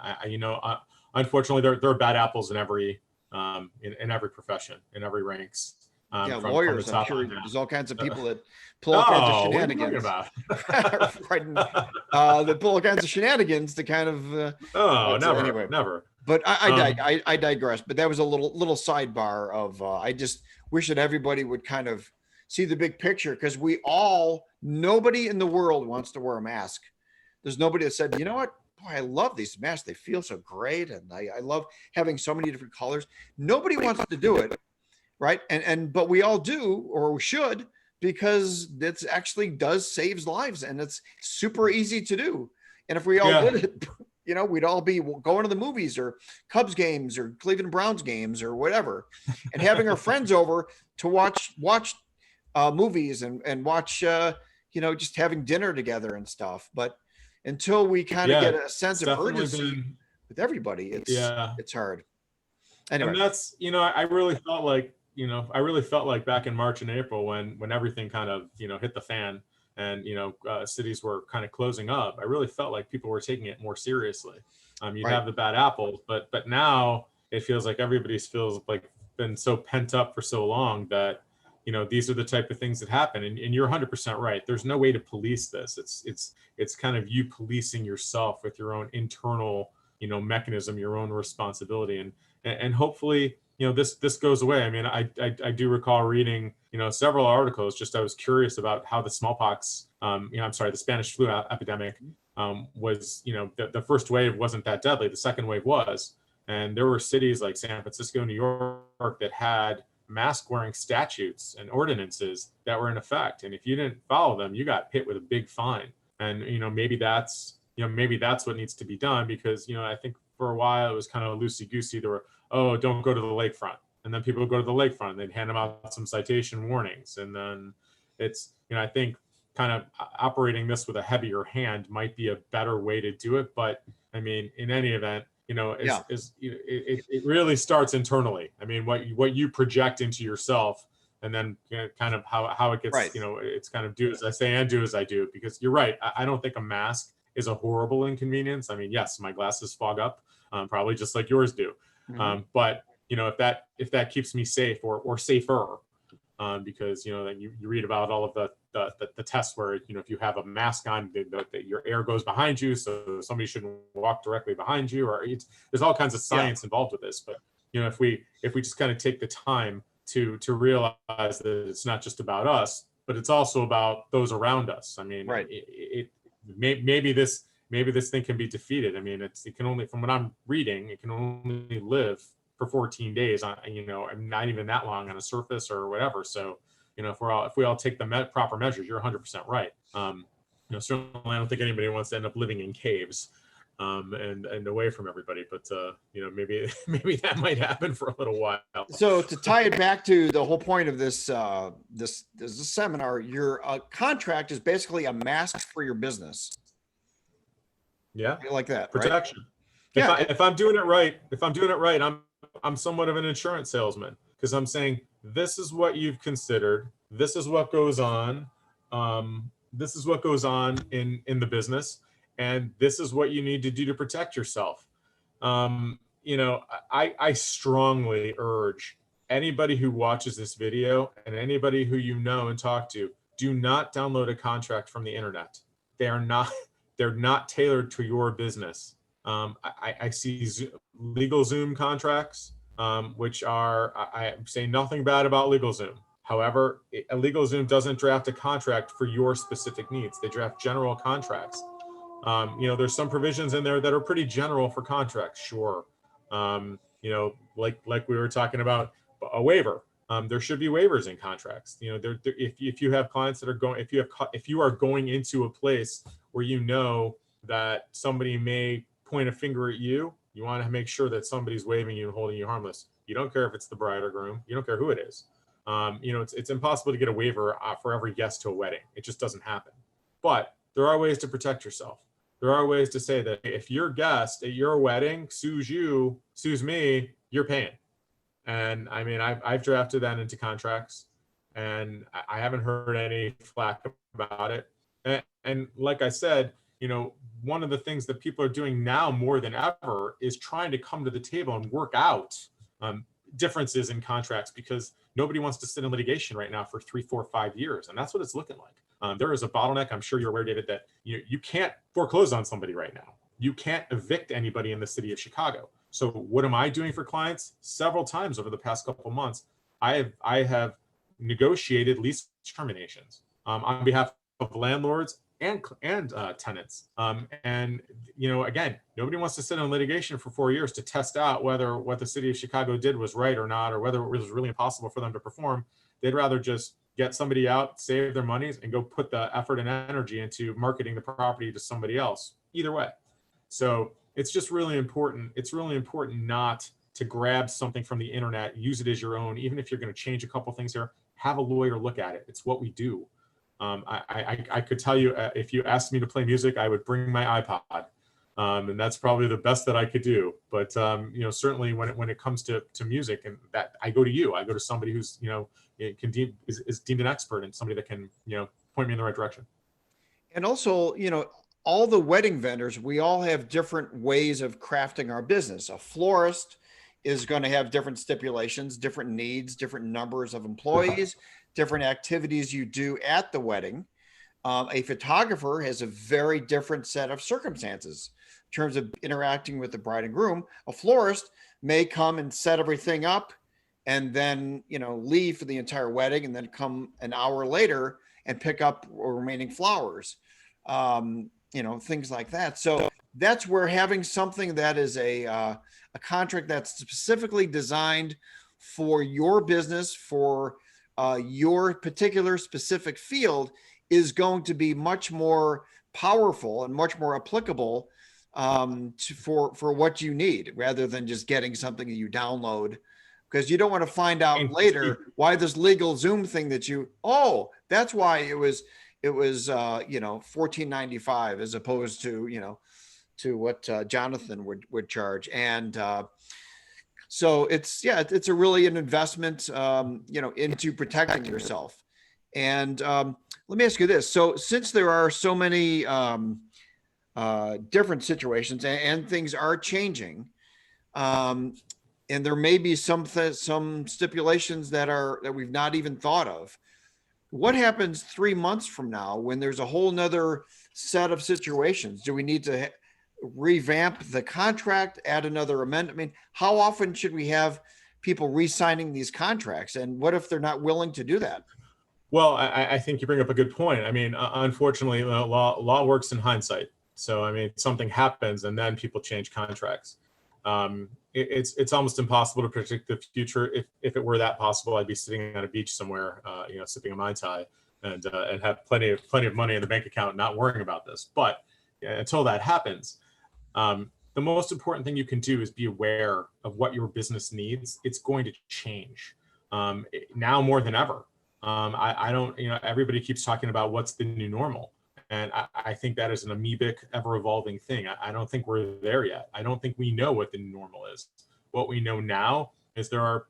unfortunately, there are bad apples in every profession, in every ranks. Yeah, from the lawyers. I'm top sure on down. there's all kinds of people that pull all kinds of Oh, what are you talking shenanigans. about? Right. That pull all kinds of shenanigans to kind of. Oh, But never, anyway, never. but Um, I digress. But that was a little sidebar of. I just wish that everybody would kind of see the big picture, because nobody in the world wants to wear a mask. There's nobody that said, you know what, boy, I love these masks. They feel so great, and I love having so many different colors. Nobody wants to do it, right? But we all do, or we should, because it actually does saves lives, and it's super easy to do. And if we all yeah, did it, we'd all be going to the movies or Cubs games or Cleveland Browns games or whatever, and having our friends over to watch movies and watch, just having dinner together and stuff. But until we kind of yeah, get a sense it's of definitely urgency been, with everybody, yeah. it's hard. And Anyway, that's, I really felt like, back in March and April when everything kind of, hit the fan, and, cities were kind of closing up. I really felt like people were taking it more seriously. You'd right. have the bad apples, but now it feels like everybody's feels like been so pent up for so long that, these are the type of things that happen. And you're 100% right. There's no way to police this. It's kind of you policing yourself with your own internal, mechanism, your own responsibility. And hopefully, this goes away. I mean, I do recall reading, several articles. Just I was curious about how the smallpox, the Spanish flu epidemic, was, the first wave wasn't that deadly. The second wave was, and there were cities like San Francisco, New York, that had mask wearing statutes and ordinances that were in effect. And if you didn't follow them, you got hit with a big fine. And maybe that's what needs to be done, because I think for a while it was kind of loosey goosey. There were, oh, don't go to the lakefront, and then people would go to the lakefront, and they'd hand them out some citation warnings, and then it's, I think kind of operating this with a heavier hand might be a better way to do it. But I mean, in any event, Yeah. it really starts internally. I mean, what you project into yourself, and then kind of how it gets, Right. it's kind of do as I say and do as I do. Because you're right, I don't think a mask is a horrible inconvenience. I mean, yes, my glasses fog up, probably just like yours do. Mhm. But if that keeps me safe or safer, because then you read about all of the tests where if you have a mask on, that your air goes behind you, so somebody shouldn't walk directly behind you, or there's all kinds of science involved with this. But if we just kind of take the time to realize that it's not just about us, but it's also about those around us. I mean, Right. maybe this thing can be defeated. I mean, it can only, from what I'm reading, it can only live for 14 days on, not even that long on a surface or whatever. So, if we all take the proper measures, you're 100% right. Certainly I don't think anybody wants to end up living in caves, and away from everybody, but maybe that might happen for a little while. So to tie it back to the whole point of this seminar, your contract is basically a mask for your business. Yeah, Like that, right? protection. Yeah. If I'm doing it right, I'm somewhat of an insurance salesman, because I'm saying, this is what you've considered. This is what goes on. This is what goes on in the business, and this is what you need to do to protect yourself. I strongly urge anybody who watches this video, and anybody who and talk to, do not download a contract from the internet. They're not tailored to your business. I see legal Zoom contracts, which are, I say nothing bad about LegalZoom. However, a LegalZoom doesn't draft a contract for your specific needs. They draft general contracts. There's some provisions in there that are pretty general for contracts, sure. Like we were talking about a waiver. There should be waivers in contracts. If you have clients that are going, if you are going into a place where that somebody may point a finger at you, you want to make sure that somebody's waiving you and holding you harmless. You don't care if it's the bride or groom. You don't care who it is. It's impossible to get a waiver for every guest to a wedding. It just doesn't happen. But there are ways to protect yourself. There are ways to say that if your guest at your wedding sues me, you're paying. And I mean, I've drafted that into contracts, and I haven't heard any flack about it. And like I said, one of the things that people are doing now more than ever is trying to come to the table and work out differences in contracts, because nobody wants to sit in litigation right now for 3, 4, 5 years. And that's what it's looking like. There is a bottleneck. I'm sure you're aware, David, that you can't foreclose on somebody right now. You can't evict anybody in the city of Chicago. So what am I doing for clients? Several times over the past couple of months, I have negotiated lease terminations on behalf of landlords and tenants. And again, nobody wants to sit in litigation for 4 years to test out whether what the city of Chicago did was right or not, or whether it was really impossible for them to perform. They'd rather just get somebody out, save their monies, and go put the effort and energy into marketing the property to somebody else. Either way. So it's just really important. It's really important not to grab something from the internet, use it as your own. Even if you're going to change a couple things here, have a lawyer look at it. It's what we do. I could tell you, if you asked me to play music, I would bring my iPod, and that's probably the best that I could do. But certainly when it comes to music, and that I go to you, I go to somebody who's is deemed an expert and somebody that can point me in the right direction. And also, all the wedding vendors, we all have different ways of crafting our business. A florist is going to have different stipulations, different needs, different numbers of employees, different activities you do at the wedding. A photographer has a very different set of circumstances in terms of interacting with the bride and groom. A florist may come and set everything up and then, leave for the entire wedding and then come an hour later and pick up remaining flowers, things like that. So that's where having something that is a contract that's specifically designed for your business, for your particular specific field, is going to be much more powerful and much more applicable for what you need, rather than just getting something that you download, because you don't want to find out later why this legal Zoom thing that that's why it was $14.95 as opposed to what Jonathan would charge. And so it's a really an investment into protecting yourself. And let me ask you this: so since there are so many different situations and things are changing, and there may be some stipulations that we've not even thought of, what happens 3 months from now when there's a whole nother set of situations? Do we need to revamp the contract, add another amendment? I mean, how often should we have people re-signing these contracts? And what if they're not willing to do that? Well, I think you bring up a good point. I mean, unfortunately, law works in hindsight. So, I mean, something happens and then people change contracts. It's almost impossible to predict the future. If it were that possible, I'd be sitting on a beach somewhere, sipping a Mai Tai and have plenty of money in the bank account, not worrying about this. But until that happens, the most important thing you can do is be aware of what your business needs. It's going to change now more than ever. I don't, everybody keeps talking about what's the new normal. And I think that is an amoebic, ever-evolving thing. I don't think we're there yet. I don't think we know what the new normal is. What we know now is there are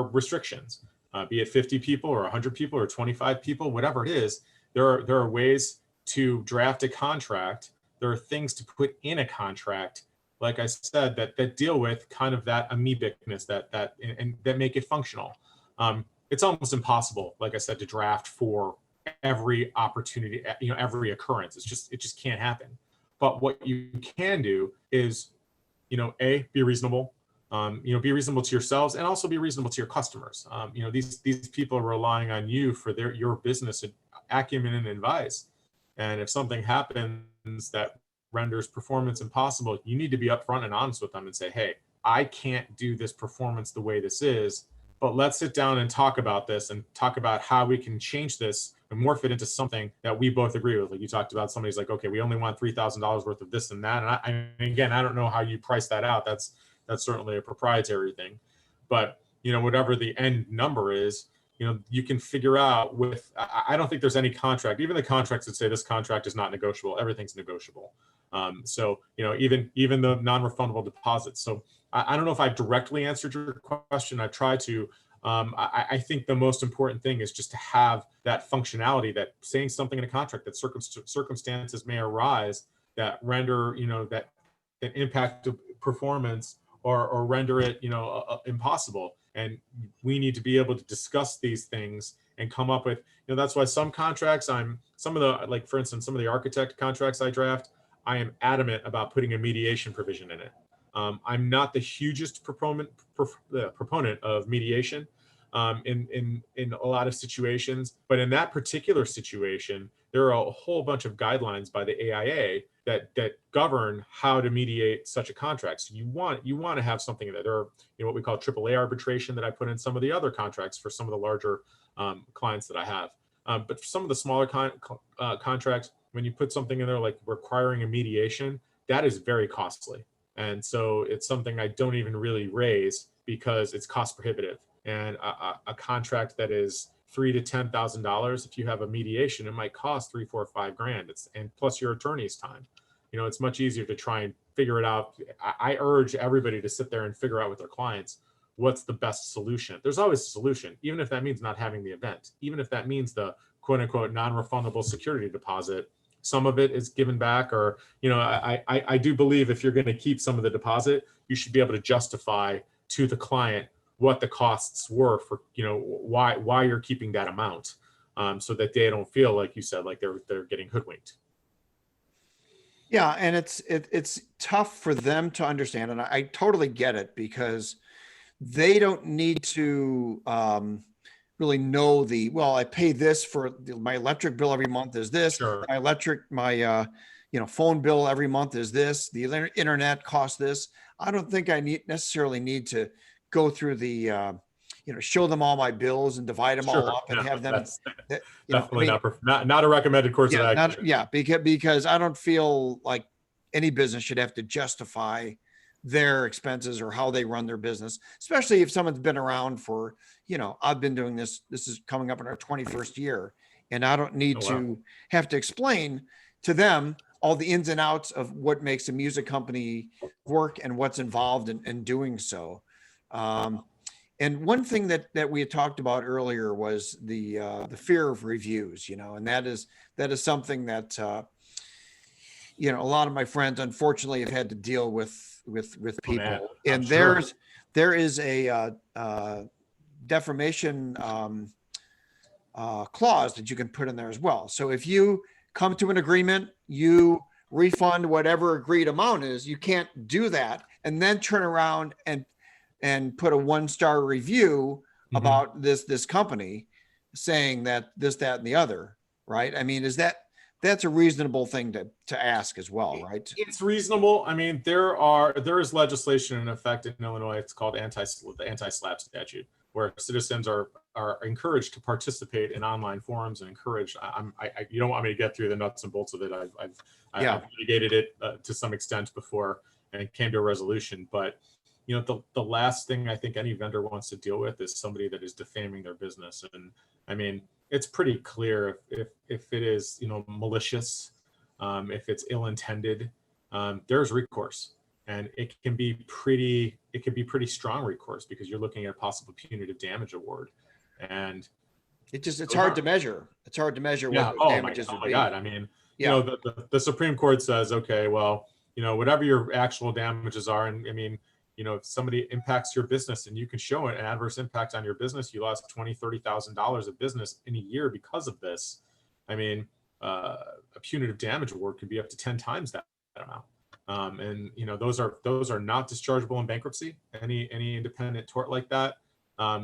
restrictions, be it 50 people or 100 people or 25 people, whatever it is. There are ways to draft a contract. There are things to put in a contract, like I said, that deal with kind of that amoebicness that make it functional. It's almost impossible, like I said, to draft for every opportunity, every occurrence. It just can't happen. But what you can do is, be reasonable, be reasonable to yourselves and also be reasonable to your customers. These people are relying on you for your business acumen and advice. And if something happens that renders performance impossible, you need to be upfront and honest with them and say, hey, I can't do this performance the way this is, but let's sit down and talk about this and talk about how we can change this and morph it into something that we both agree with. Like you talked about, somebody's like, okay, we only want $3,000 worth of this and that. And again, I don't know how you price that out. That's certainly a proprietary thing. But, whatever the end number is, you can figure out with, I don't think there's any contract, even the contracts that say this contract is not negotiable, everything's negotiable. So, even the non-refundable deposits. So I don't know if I've directly answered your question. I've tried to. I think the most important thing is just to have that functionality, that saying something in a contract, that circumstances may arise that render, that impact performance or render it, impossible. and we need to be able to discuss these things and come up with, that's why some contracts some of the, like for instance, some of the architect contracts I draft, I am adamant about putting a mediation provision in it. I'm not the hugest proponent of mediation in a lot of situations, but in that particular situation, there are a whole bunch of guidelines by the AIA that govern how to mediate such a contract. So you want to have something in there. There are what we call AAA arbitration that I put in some of the other contracts for some of the larger clients that I have. But for some of the smaller contracts, when you put something in there like requiring a mediation, that is very costly. And so it's something I don't even really raise because it's cost prohibitive. And a contract that is $3,000 to $10,000, if you have a mediation, it might cost $3, $4, $5,000. And plus your attorney's time. It's much easier to try and figure it out. I urge everybody to sit there and figure out with their clients what's the best solution. There's always a solution, even if that means not having the event, even if that means the quote unquote non-refundable security deposit. Some of it is given back, or I do believe if you're going to keep some of the deposit, you should be able to justify to the client what the costs were for why you're keeping that amount, so that they don't feel, like you said, like they're getting hoodwinked. Yeah, and it's tough for them to understand, and I totally get it, because they don't need to really know I pay this for my electric bill every month is this, Sure. my phone bill every month is this, the internet costs this. I don't think I necessarily need to go through the show them all my bills and divide them all up and have them. That's definitely not a recommended course of action. Because I don't feel like any business should have to justify their expenses or how they run their business, especially if someone's been around for, I've been doing this. This is coming up in our 21st year, and I don't need to have to explain to them all the ins and outs of what makes a music company work and what's involved in doing so. And one thing that we had talked about earlier was the fear of reviews, and that is something that a lot of my friends unfortunately have had to deal with people. And sure. there is a defamation clause that you can put in there as well. So if you come to an agreement, you refund whatever agreed amount is, you can't do that and then turn around and put a 1-star review about this company saying that this, that, and the other, right? I mean, that's a reasonable thing to ask as well, right? It's reasonable. I mean, there is legislation in effect in Illinois. It's called the anti-SLAPP statute, where citizens are encouraged to participate in online forums and encouraged. You don't want me to get through the nuts and bolts of it. I've litigated it to some extent before and came to a resolution. But the last thing I think any vendor wants to deal with is somebody that is defaming their business. And I mean, it's pretty clear if it is malicious, if it's ill-intended, there's recourse, and it can be pretty strong recourse, because you're looking at a possible punitive damage award, and it's hard to measure. It's hard to measure what those damages would be. God, I mean, the Supreme Court says, okay, well, whatever your actual damages are, and I mean, if somebody impacts your business and you can show an adverse impact on your business, you lost $20,000, $30,000 of business in a year because of this. I mean, a punitive damage award could be up to 10 times that amount. And those are not dischargeable in bankruptcy, any independent tort like that.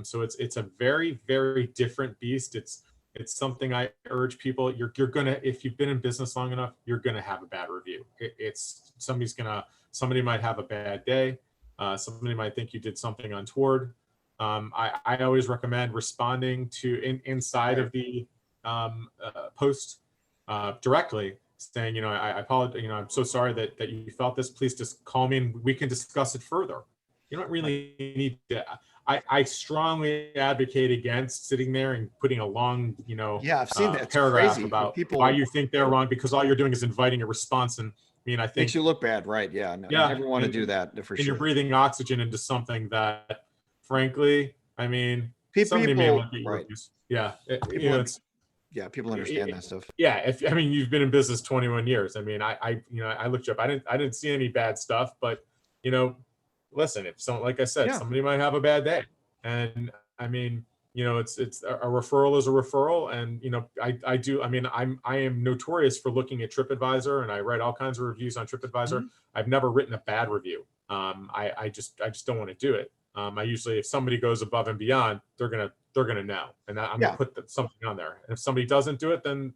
So it's a very, very different beast. It's something I urge people. You're gonna, if you've been in business long enough, you're gonna have a bad review. Somebody might have a bad day. Somebody might think you did something untoward. I always recommend responding to inside of the post directly, saying, I apologize. I'm so sorry that you felt this. Please just call me and we can discuss it further. You don't really need to. I strongly advocate against sitting there and putting a long, I've seen that. paragraph about why you think they're wrong, because all you're doing is inviting a response. And I mean, I think makes you look bad, right? Yeah, no, yeah, you never want to do that for sure. And you're breathing oxygen into something that, frankly, I mean, somebody may look at your reviews. Yeah, people understand that stuff. Yeah, you've been in business 21 years. I mean, I looked you up. I didn't see any bad stuff, but listen, if someone, like I said, somebody might have a bad day. And I mean, it's a referral is a referral. And I am notorious for looking at TripAdvisor, and I write all kinds of reviews on TripAdvisor. Mhm. I've never written a bad review. I just don't want to do it. I usually, if somebody goes above and beyond, they're gonna know, and I'm gonna Yeah. put something on there. And if somebody doesn't do it, then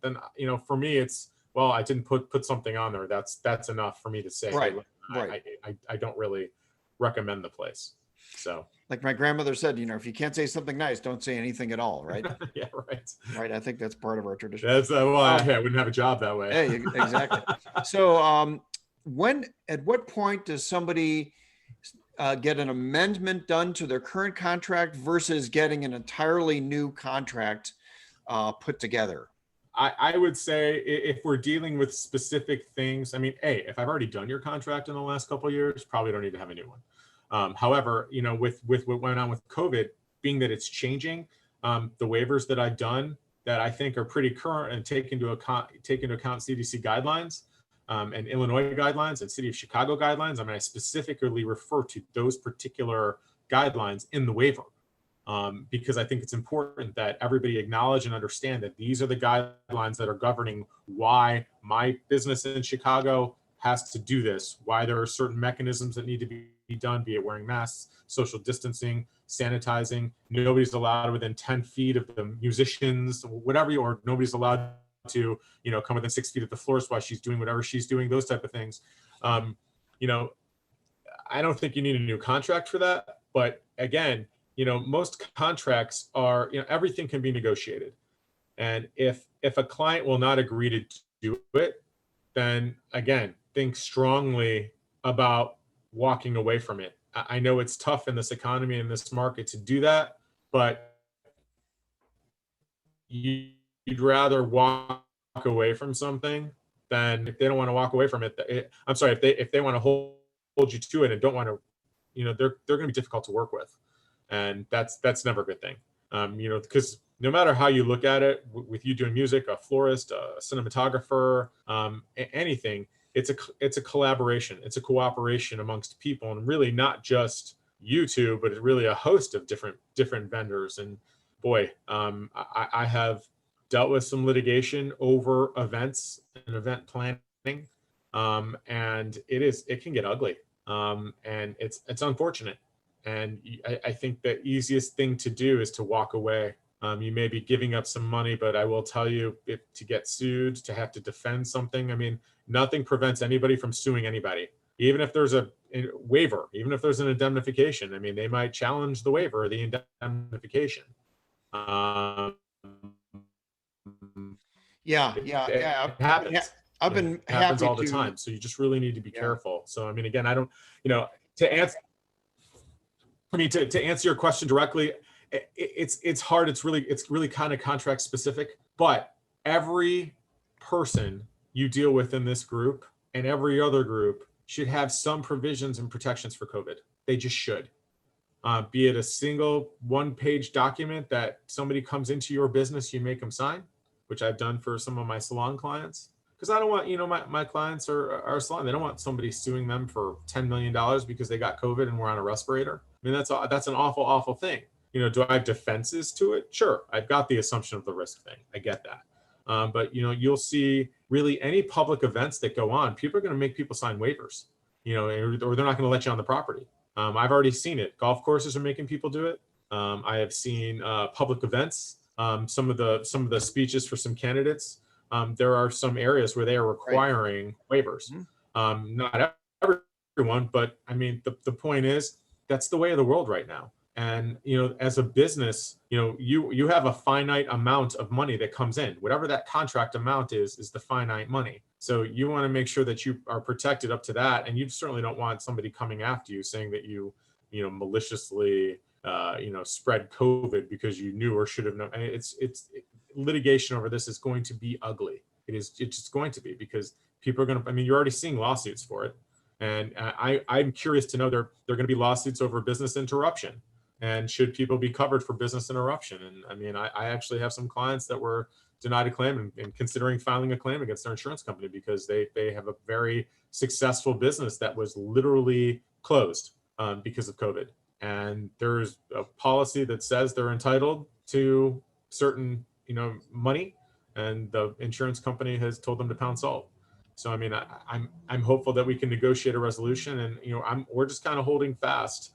for me, it's, well, I didn't put something on there. That's enough for me to say, hey, Right. look, Right. I don't really recommend the place. So Like my grandmother said, if you can't say something nice, don't say anything at all. Right. yeah, right. Right. I think that's part of our tradition. That's well, Um, I wouldn't have a job that way. Hey, exactly. So, at what point does somebody get an amendment done to their current contract versus getting an entirely new contract put together? I would say if we're dealing with specific things, I mean, if I've already done your contract in the last couple of years, probably don't need to have a new one. However, with what went on with COVID, being that it's changing, the waivers that I've done that I think are pretty current and take into account CDC guidelines, and Illinois guidelines and City of Chicago guidelines. I mean, I specifically refer to those particular guidelines in the waiver. Because I think it's important that everybody acknowledge and understand that these are the guidelines that are governing why my business in Chicago has to do this, why there are certain mechanisms that need to be done, be it wearing masks, social distancing, sanitizing. Nobody's allowed within 10 feet of the musicians, whatever, or nobody's allowed to, come within 6 feet of the florist while she's doing whatever she's doing, those type of things. You know, I don't think you need a new contract for that. But again, most contracts are, everything can be negotiated. And if a client will not agree to do it, then again, think strongly about walking away from it. I know it's tough in this economy, in this market, to do that, but you'd rather walk away from something than, if they don't want to walk away from it, I'm sorry, if they want to hold you to it and don't want to, they're going to be difficult to work with. And that's never a good thing. Because no matter how you look at it, with you doing music, a florist, a cinematographer, anything, it's a collaboration, it's a cooperation amongst people, and really not just you two, but it's really a host of different vendors. And boy, I have dealt with some litigation over events and event planning, and it can get ugly, and it's unfortunate. And I think the easiest thing to do is to walk away. You may be giving up some money, but I will tell you, if to get sued, to have to defend something, I mean, nothing prevents anybody from suing anybody. Even if there's a waiver, even if there's an indemnification, I mean, they might challenge the waiver or the indemnification. Yeah. It happens. I've been It happens happy all the to. time. So you just really need to be Yeah. careful. So, I mean, again, I don't, to answer, to answer your question directly, it's hard. It's really kind of contract specific, but every person you deal with in this group and every other group should have some provisions and protections for COVID. They just should. Be it a single one-page document that somebody comes into your business, you make them sign, which I've done for some of my salon clients. Because I don't want, my clients are salon. They don't want somebody suing them for $10 million because they got COVID and were on a respirator. I mean, that's an awful, awful thing. Do I have defenses to it? Sure. I've got the assumption of the risk thing. I get that. But, you'll see really any public events that go on, people are going to make people sign waivers, or they're not going to let you on the property. I've already seen it. Golf courses are making people do it. I have seen public events. Some of the speeches for some candidates. There are some areas where they are requiring waivers. Not everyone, but I mean, the point is, that's the way of the world right now. And, as a business, you have a finite amount of money that comes in. Whatever that contract amount is the finite money. So you want to make sure that you are protected up to that. And you certainly don't want somebody coming after you saying that you maliciously, spread COVID because you knew or should have known. It's litigation over this is going to be ugly. It's just going to be, because people are going to, I mean, you're already seeing lawsuits for it. And I'm curious to know, there are going to be lawsuits over business interruption. And should people be covered for business interruption? And I mean, I actually have some clients that were denied a claim and considering filing a claim against their insurance company because they have a very successful business that was literally closed because of COVID. and there's a policy that says they're entitled to certain, money, and the insurance company has told them to pound salt. So I mean, I'm hopeful that we can negotiate a resolution, and we're just kind of holding fast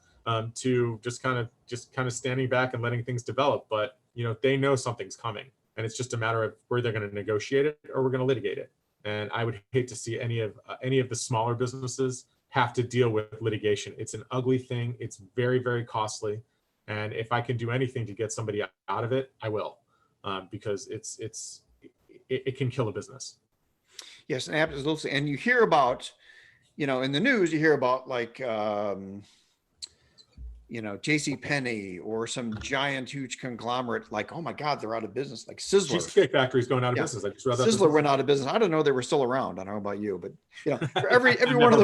to just kind of standing back and letting things develop. But they know something's coming, and it's just a matter of where they're going to negotiate it or we're going to litigate it. And I would hate to see any of the smaller businesses have to deal with litigation. It's an ugly thing. It's very, very costly. And if I can do anything to get somebody out of it, I will, because it can kill a business. Yes, absolutely. And you hear about, in the news, you hear about like, J.C. Penney or some giant, huge conglomerate, like, oh my God, they're out of business. Like Sizzler. Cheesecake Factory's going out of business. I just read that. Sizzler went out of business. I don't know they were still around. I don't know about you, but for every one of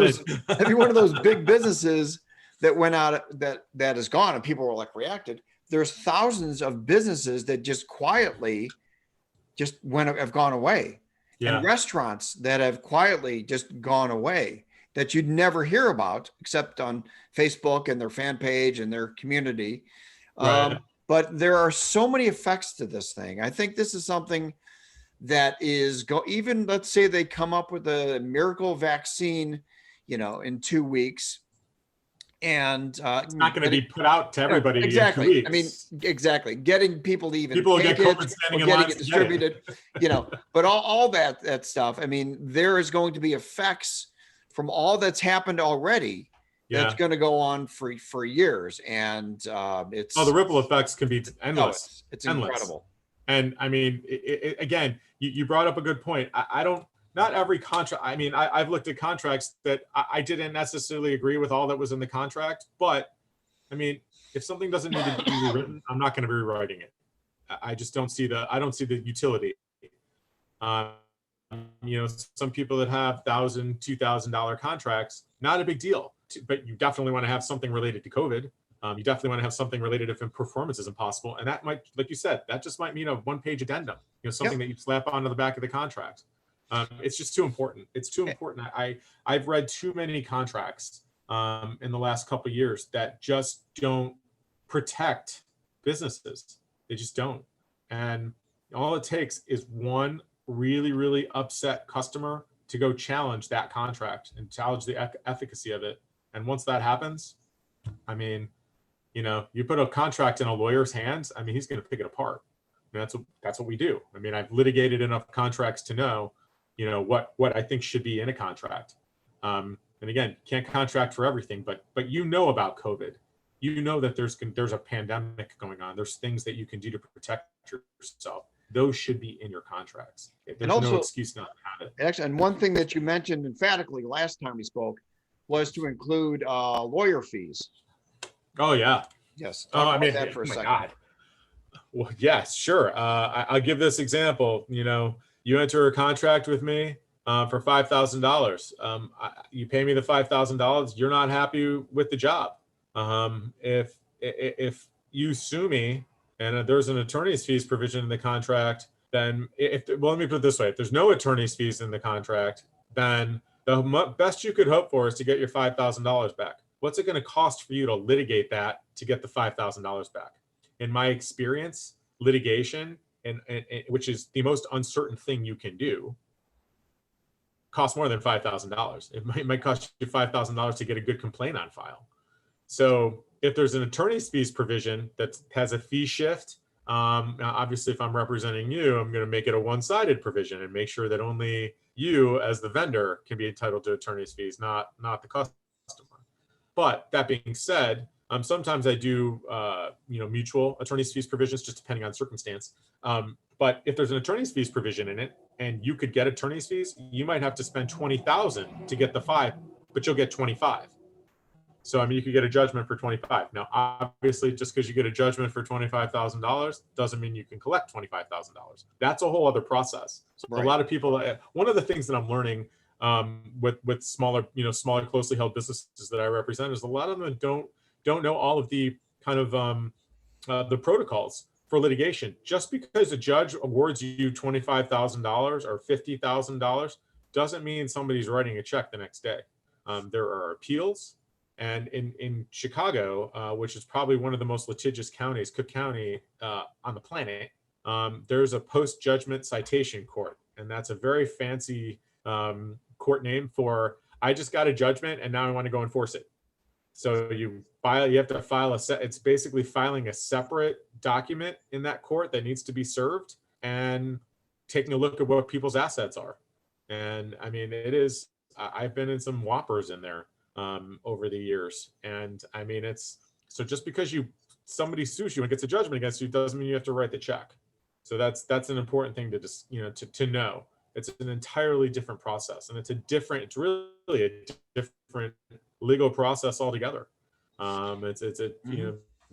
those big businesses that went out, that is gone, and people were like reacted. There's thousands of businesses that just quietly have gone away. Yeah. And restaurants that have quietly just gone away that you'd never hear about except on Facebook and their fan page and their community. Right. But there are so many effects to this thing. I think this is something that is even let's say they come up with a miracle vaccine, in 2 weeks. And it's not going to be put out to everybody. Exactly. In 2 weeks. I mean, exactly. Getting people to even people will get COVID standing in line, getting it distributed, but all that stuff. I mean, there is going to be effects from all that's happened already. Yeah. That's going to go on for years, and it's the ripple effects can be endless. It's incredible. And I mean, again, you brought up a good point. I don't. Not every contract. I mean, I've looked at contracts that I didn't necessarily agree with all that was in the contract. But I mean, if something doesn't need to be rewritten, I'm not going to be rewriting it. I just don't see the utility. Some people that have $1,000, $2,000 contracts, not a big deal. But you definitely want to have something related to COVID. You definitely want to have something related if performance is impossible, and that might, like you said, that just might mean a one-page addendum. Something that you slap onto the back of the contract. It's just too important. It's too important. I've read too many contracts in the last couple of years that just don't protect businesses. They just don't. And all it takes is one really, really upset customer to go challenge that contract and challenge the efficacy of it. And once that happens, I mean, you put a contract in a lawyer's hands, I mean, he's going to pick it apart. And that's what we do. I mean, I've litigated enough contracts to know what I think should be in a contract. And again, can't contract for everything, but about COVID, that there's a pandemic going on. There's things that you can do to protect yourself. Those should be in your contracts. There's no excuse not to have it. Actually, and one thing that you mentioned emphatically last time we spoke was to include lawyer fees. Oh yeah. Yes. Talk about that for a second. God. Well, yes, sure. I'll give this example. You enter a contract with me for $5,000. You pay me the $5,000. You're not happy with the job. If you sue me and there's an attorney's fees provision in the contract, then let me put it this way: if there's no attorney's fees in the contract, then the best you could hope for is to get your $5,000 back. What's it going to cost for you to litigate that to get the $5,000 back? In my experience, litigation, and which is the most uncertain thing you can do, costs more than $5,000. It might cost you $5,000 to get a good complaint on file. So if there's an attorney's fees provision that has a fee shift, obviously if I'm representing you, I'm going to make it a one-sided provision and make sure that only you as the vendor can be entitled to attorney's fees, not the customer. But that being said, sometimes I do, mutual attorney's fees provisions, just depending on circumstance. But if there's an attorney's fees provision in it, and you could get attorney's fees, you might have to spend $20,000 to get the $5,000, but you'll get $25,000. So, I mean, you could get a judgment for $25,000. Now, obviously, just because you get a judgment for $25,000 doesn't mean you can collect $25,000. That's a whole other process. So right. A lot of people, one of the things that I'm learning with smaller, closely held businesses that I represent is a lot of them don't know all of the kind of the protocols for litigation. Just because a judge awards you $25,000 or $50,000 doesn't mean somebody's writing a check the next day. There are appeals. And in Chicago, which is probably one of the most litigious counties, Cook County, on the planet, there's a post-judgment citation court. And that's a very fancy court name for, I just got a judgment and now I want to go enforce it. So you have to file it's basically filing a separate document in that court that needs to be served and taking a look at what people's assets are. And I mean, I've been in some whoppers in there over the years. And I mean, so just because somebody sues you and gets a judgment against you doesn't mean you have to write the check. So that's an important thing to just, to know. It's an entirely different process, and it's really a different legal process altogether. It's a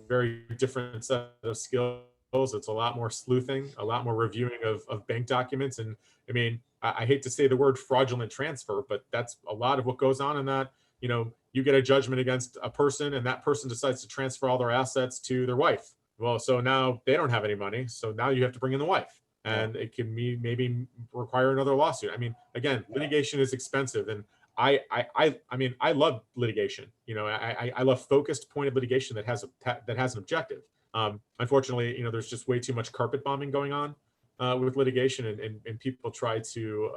very different set of skills. It's a lot more sleuthing, a lot more reviewing of bank documents. And I mean, I hate to say the word fraudulent transfer, but that's a lot of what goes on in that. You get a judgment against a person and that person decides to transfer all their assets to their wife. Well, so now they don't have any money. So now you have to bring in the wife. And it can maybe require another lawsuit. I mean, again, litigation is expensive, and I mean, I love litigation. I love focused, pointed litigation that has an objective. Unfortunately, there's just way too much carpet bombing going on with litigation, and people try to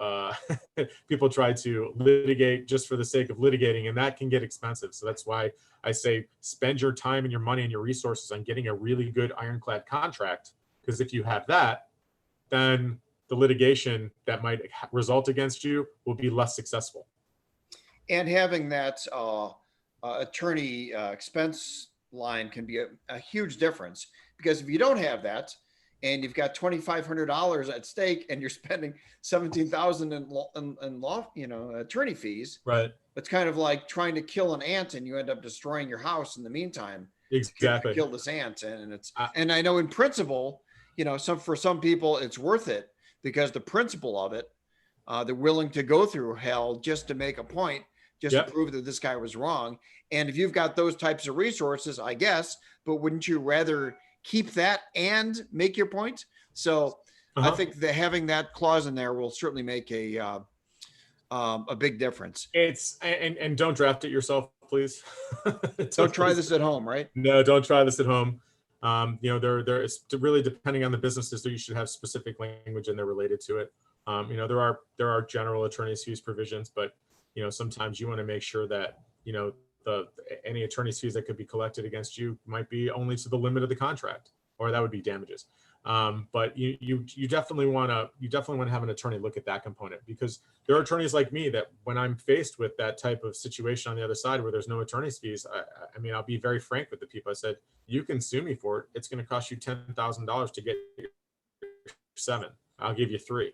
litigate just for the sake of litigating, and that can get expensive. So that's why I say spend your time and your money and your resources on getting a really good ironclad contract, because if you have that, then the litigation that might result against you will be less successful. And having that attorney expense line can be a huge difference, because if you don't have that and you've got $2,500 at stake and you're spending $17,000 in law, attorney fees, right? It's kind of like trying to kill an ant and you end up destroying your house in the meantime. Exactly. To kill this ant, and I know in principle, for some people it's worth it because the principle of it, they're willing to go through hell just to make a point, just to prove that this guy was wrong. And if you've got those types of resources, I guess, but wouldn't you rather keep that and make your point? So I think that having that clause in there will certainly make a big difference. And don't draft it yourself, please. Don't try this at home, right? No, don't try this at home. There is really, depending on the businesses, you should have specific language in there related to it. There are general attorney's fees provisions, but sometimes you want to make sure that any attorney's fees that could be collected against you might be only to the limit of the contract, or that would be damages. But you definitely want to have an attorney look at that component, because there are attorneys like me that when I'm faced with that type of situation on the other side where there's no attorney's fees, I mean, I'll be very frank with the people. I said, you can sue me for it. It's going to cost you $10,000 to get your 7. I'll give you 3.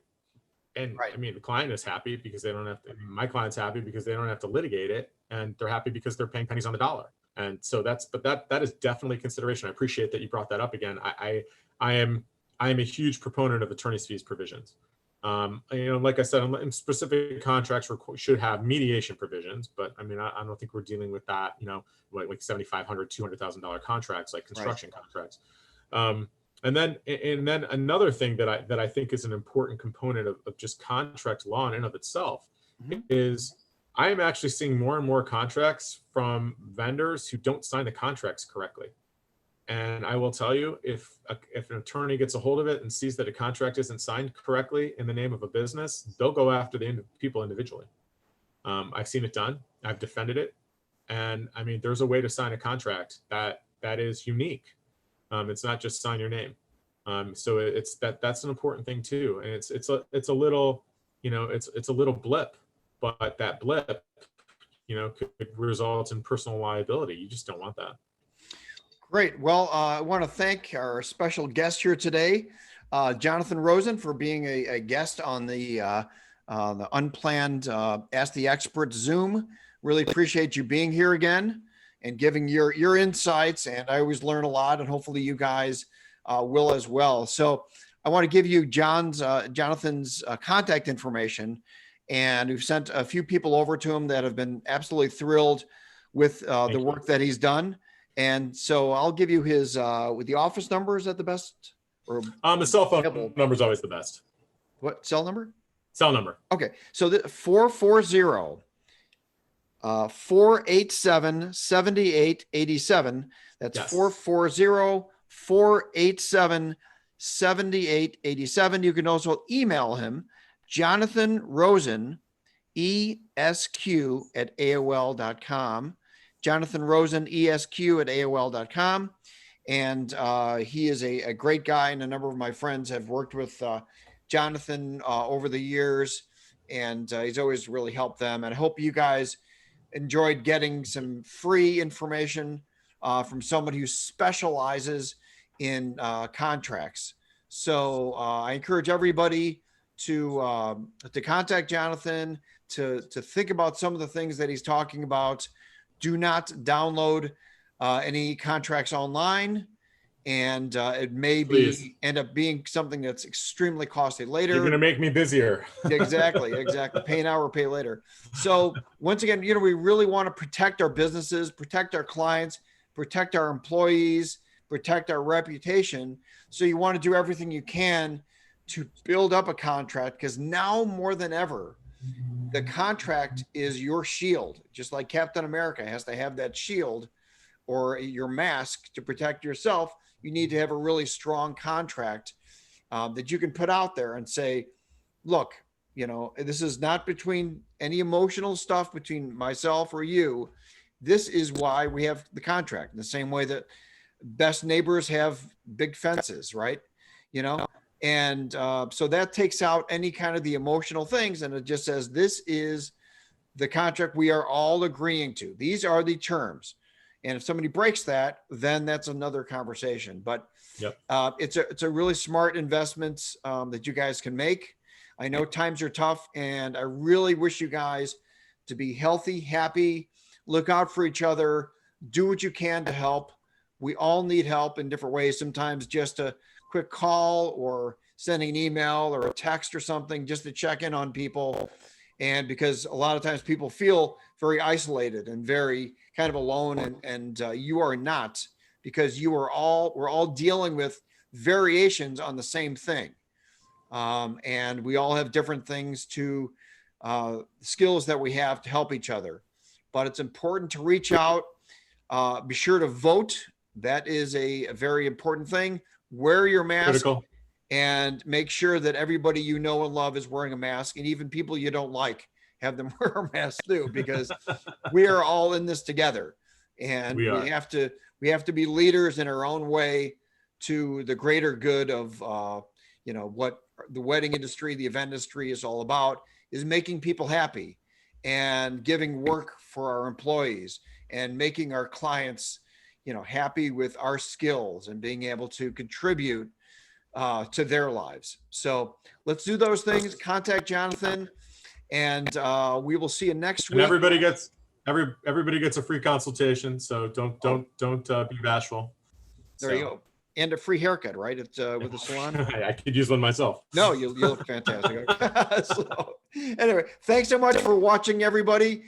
And I mean, the client is happy because they don't have to, my client's happy because they don't have to litigate it, and they're happy because they're paying pennies on the dollar. And so that is definitely a consideration. I appreciate that you brought that up again. I am a huge proponent of attorney's fees provisions. Like I said, in specific contracts should have mediation provisions, but I mean, I don't think we're dealing with that, like $7,500, $200,000 contracts, like construction contracts. And then another thing that I think is an important component of just contract law in and of itself is I am actually seeing more and more contracts from vendors who don't sign the contracts correctly. And I will tell you, if an attorney gets a hold of it and sees that a contract isn't signed correctly in the name of a business, they'll go after the people individually. I've seen it done. I've defended it. And I mean, there's a way to sign a contract that is unique. It's not just sign your name. So that's an important thing too. And it's a little, it's a little blip, but that blip, could result in personal liability. You just don't want that. Great. Well, I want to thank our special guest here today, Jonathan Rosen, for being a guest on the unplanned Ask the Expert Zoom. Really appreciate you being here again and giving your insights. And I always learn a lot, and hopefully you guys will as well. So I want to give you Jonathan's contact information. And we've sent a few people over to him that have been absolutely thrilled with the work that he's done. And so I'll give you his with the office number. Is that the best? Or the cell phone number is always the best. What cell number? Cell number. Okay. So the 440 487-7887. That's Yes. 440-487-7887. You can also email him, Jonathan Rosen, ESQ@AOL.com. Jonathan Rosen, ESQ@AOL.com. And he is a great guy, and a number of my friends have worked with Jonathan over the years, and he's always really helped them. And I hope you guys enjoyed getting some free information from someone who specializes in contracts. So I encourage everybody to contact Jonathan, to think about some of the things that he's talking about. Do not download any contracts online, and it may end up being something that's extremely costly later. You're going to make me busier. Exactly. Pay now or pay later. So once again, we really want to protect our businesses, protect our clients, protect our employees, protect our reputation. So you want to do everything you can to build up a contract, because now more than ever, the contract is your shield. Just like Captain America has to have that shield or your mask to protect yourself, you need to have a really strong contract that you can put out there and say, look, this is not between any emotional stuff between myself or you. This is why we have the contract. In the same way that best neighbors have big fences, right? And so that takes out any kind of the emotional things. And it just says, this is the contract we are all agreeing to. These are the terms. And if somebody breaks that, then that's another conversation. But yep. It's a really smart investment that you guys can make. I know times are tough, and I really wish you guys to be healthy, happy, look out for each other, do what you can to help. We all need help in different ways. Sometimes just a quick call or sending an email or a text or something just to check in on people. And because a lot of times people feel very isolated and very kind of alone, and you are not, because we're all dealing with variations on the same thing. And we all have different things skills that we have to help each other. But it's important to reach out. Be sure to vote. That is a very important thing. Wear your mask. Critical. And make sure that everybody you know and love is wearing a mask, and even people you don't like, have them wear a mask too, because we are all in this together, and we have to be leaders in our own way to the greater good of what the wedding industry, the event industry is all about, is making people happy and giving work for our employees and making our clients happy with our skills and being able to contribute to their lives. So let's do those things. Contact Jonathan, and we will see you next week. And everybody gets a free consultation. So don't be bashful. There you go. And a free haircut, right? With the salon. I could use one myself. No, you look fantastic. So, anyway, thanks so much for watching, everybody.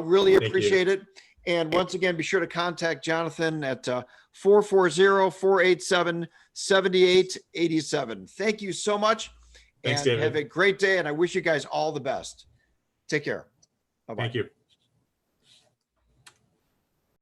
Really appreciate it. And once again, be sure to contact Jonathan at 440-487-7887. Thank you so much. Thanks, and David. Have a great day. And I wish you guys all the best. Take care. Bye-bye. Thank you.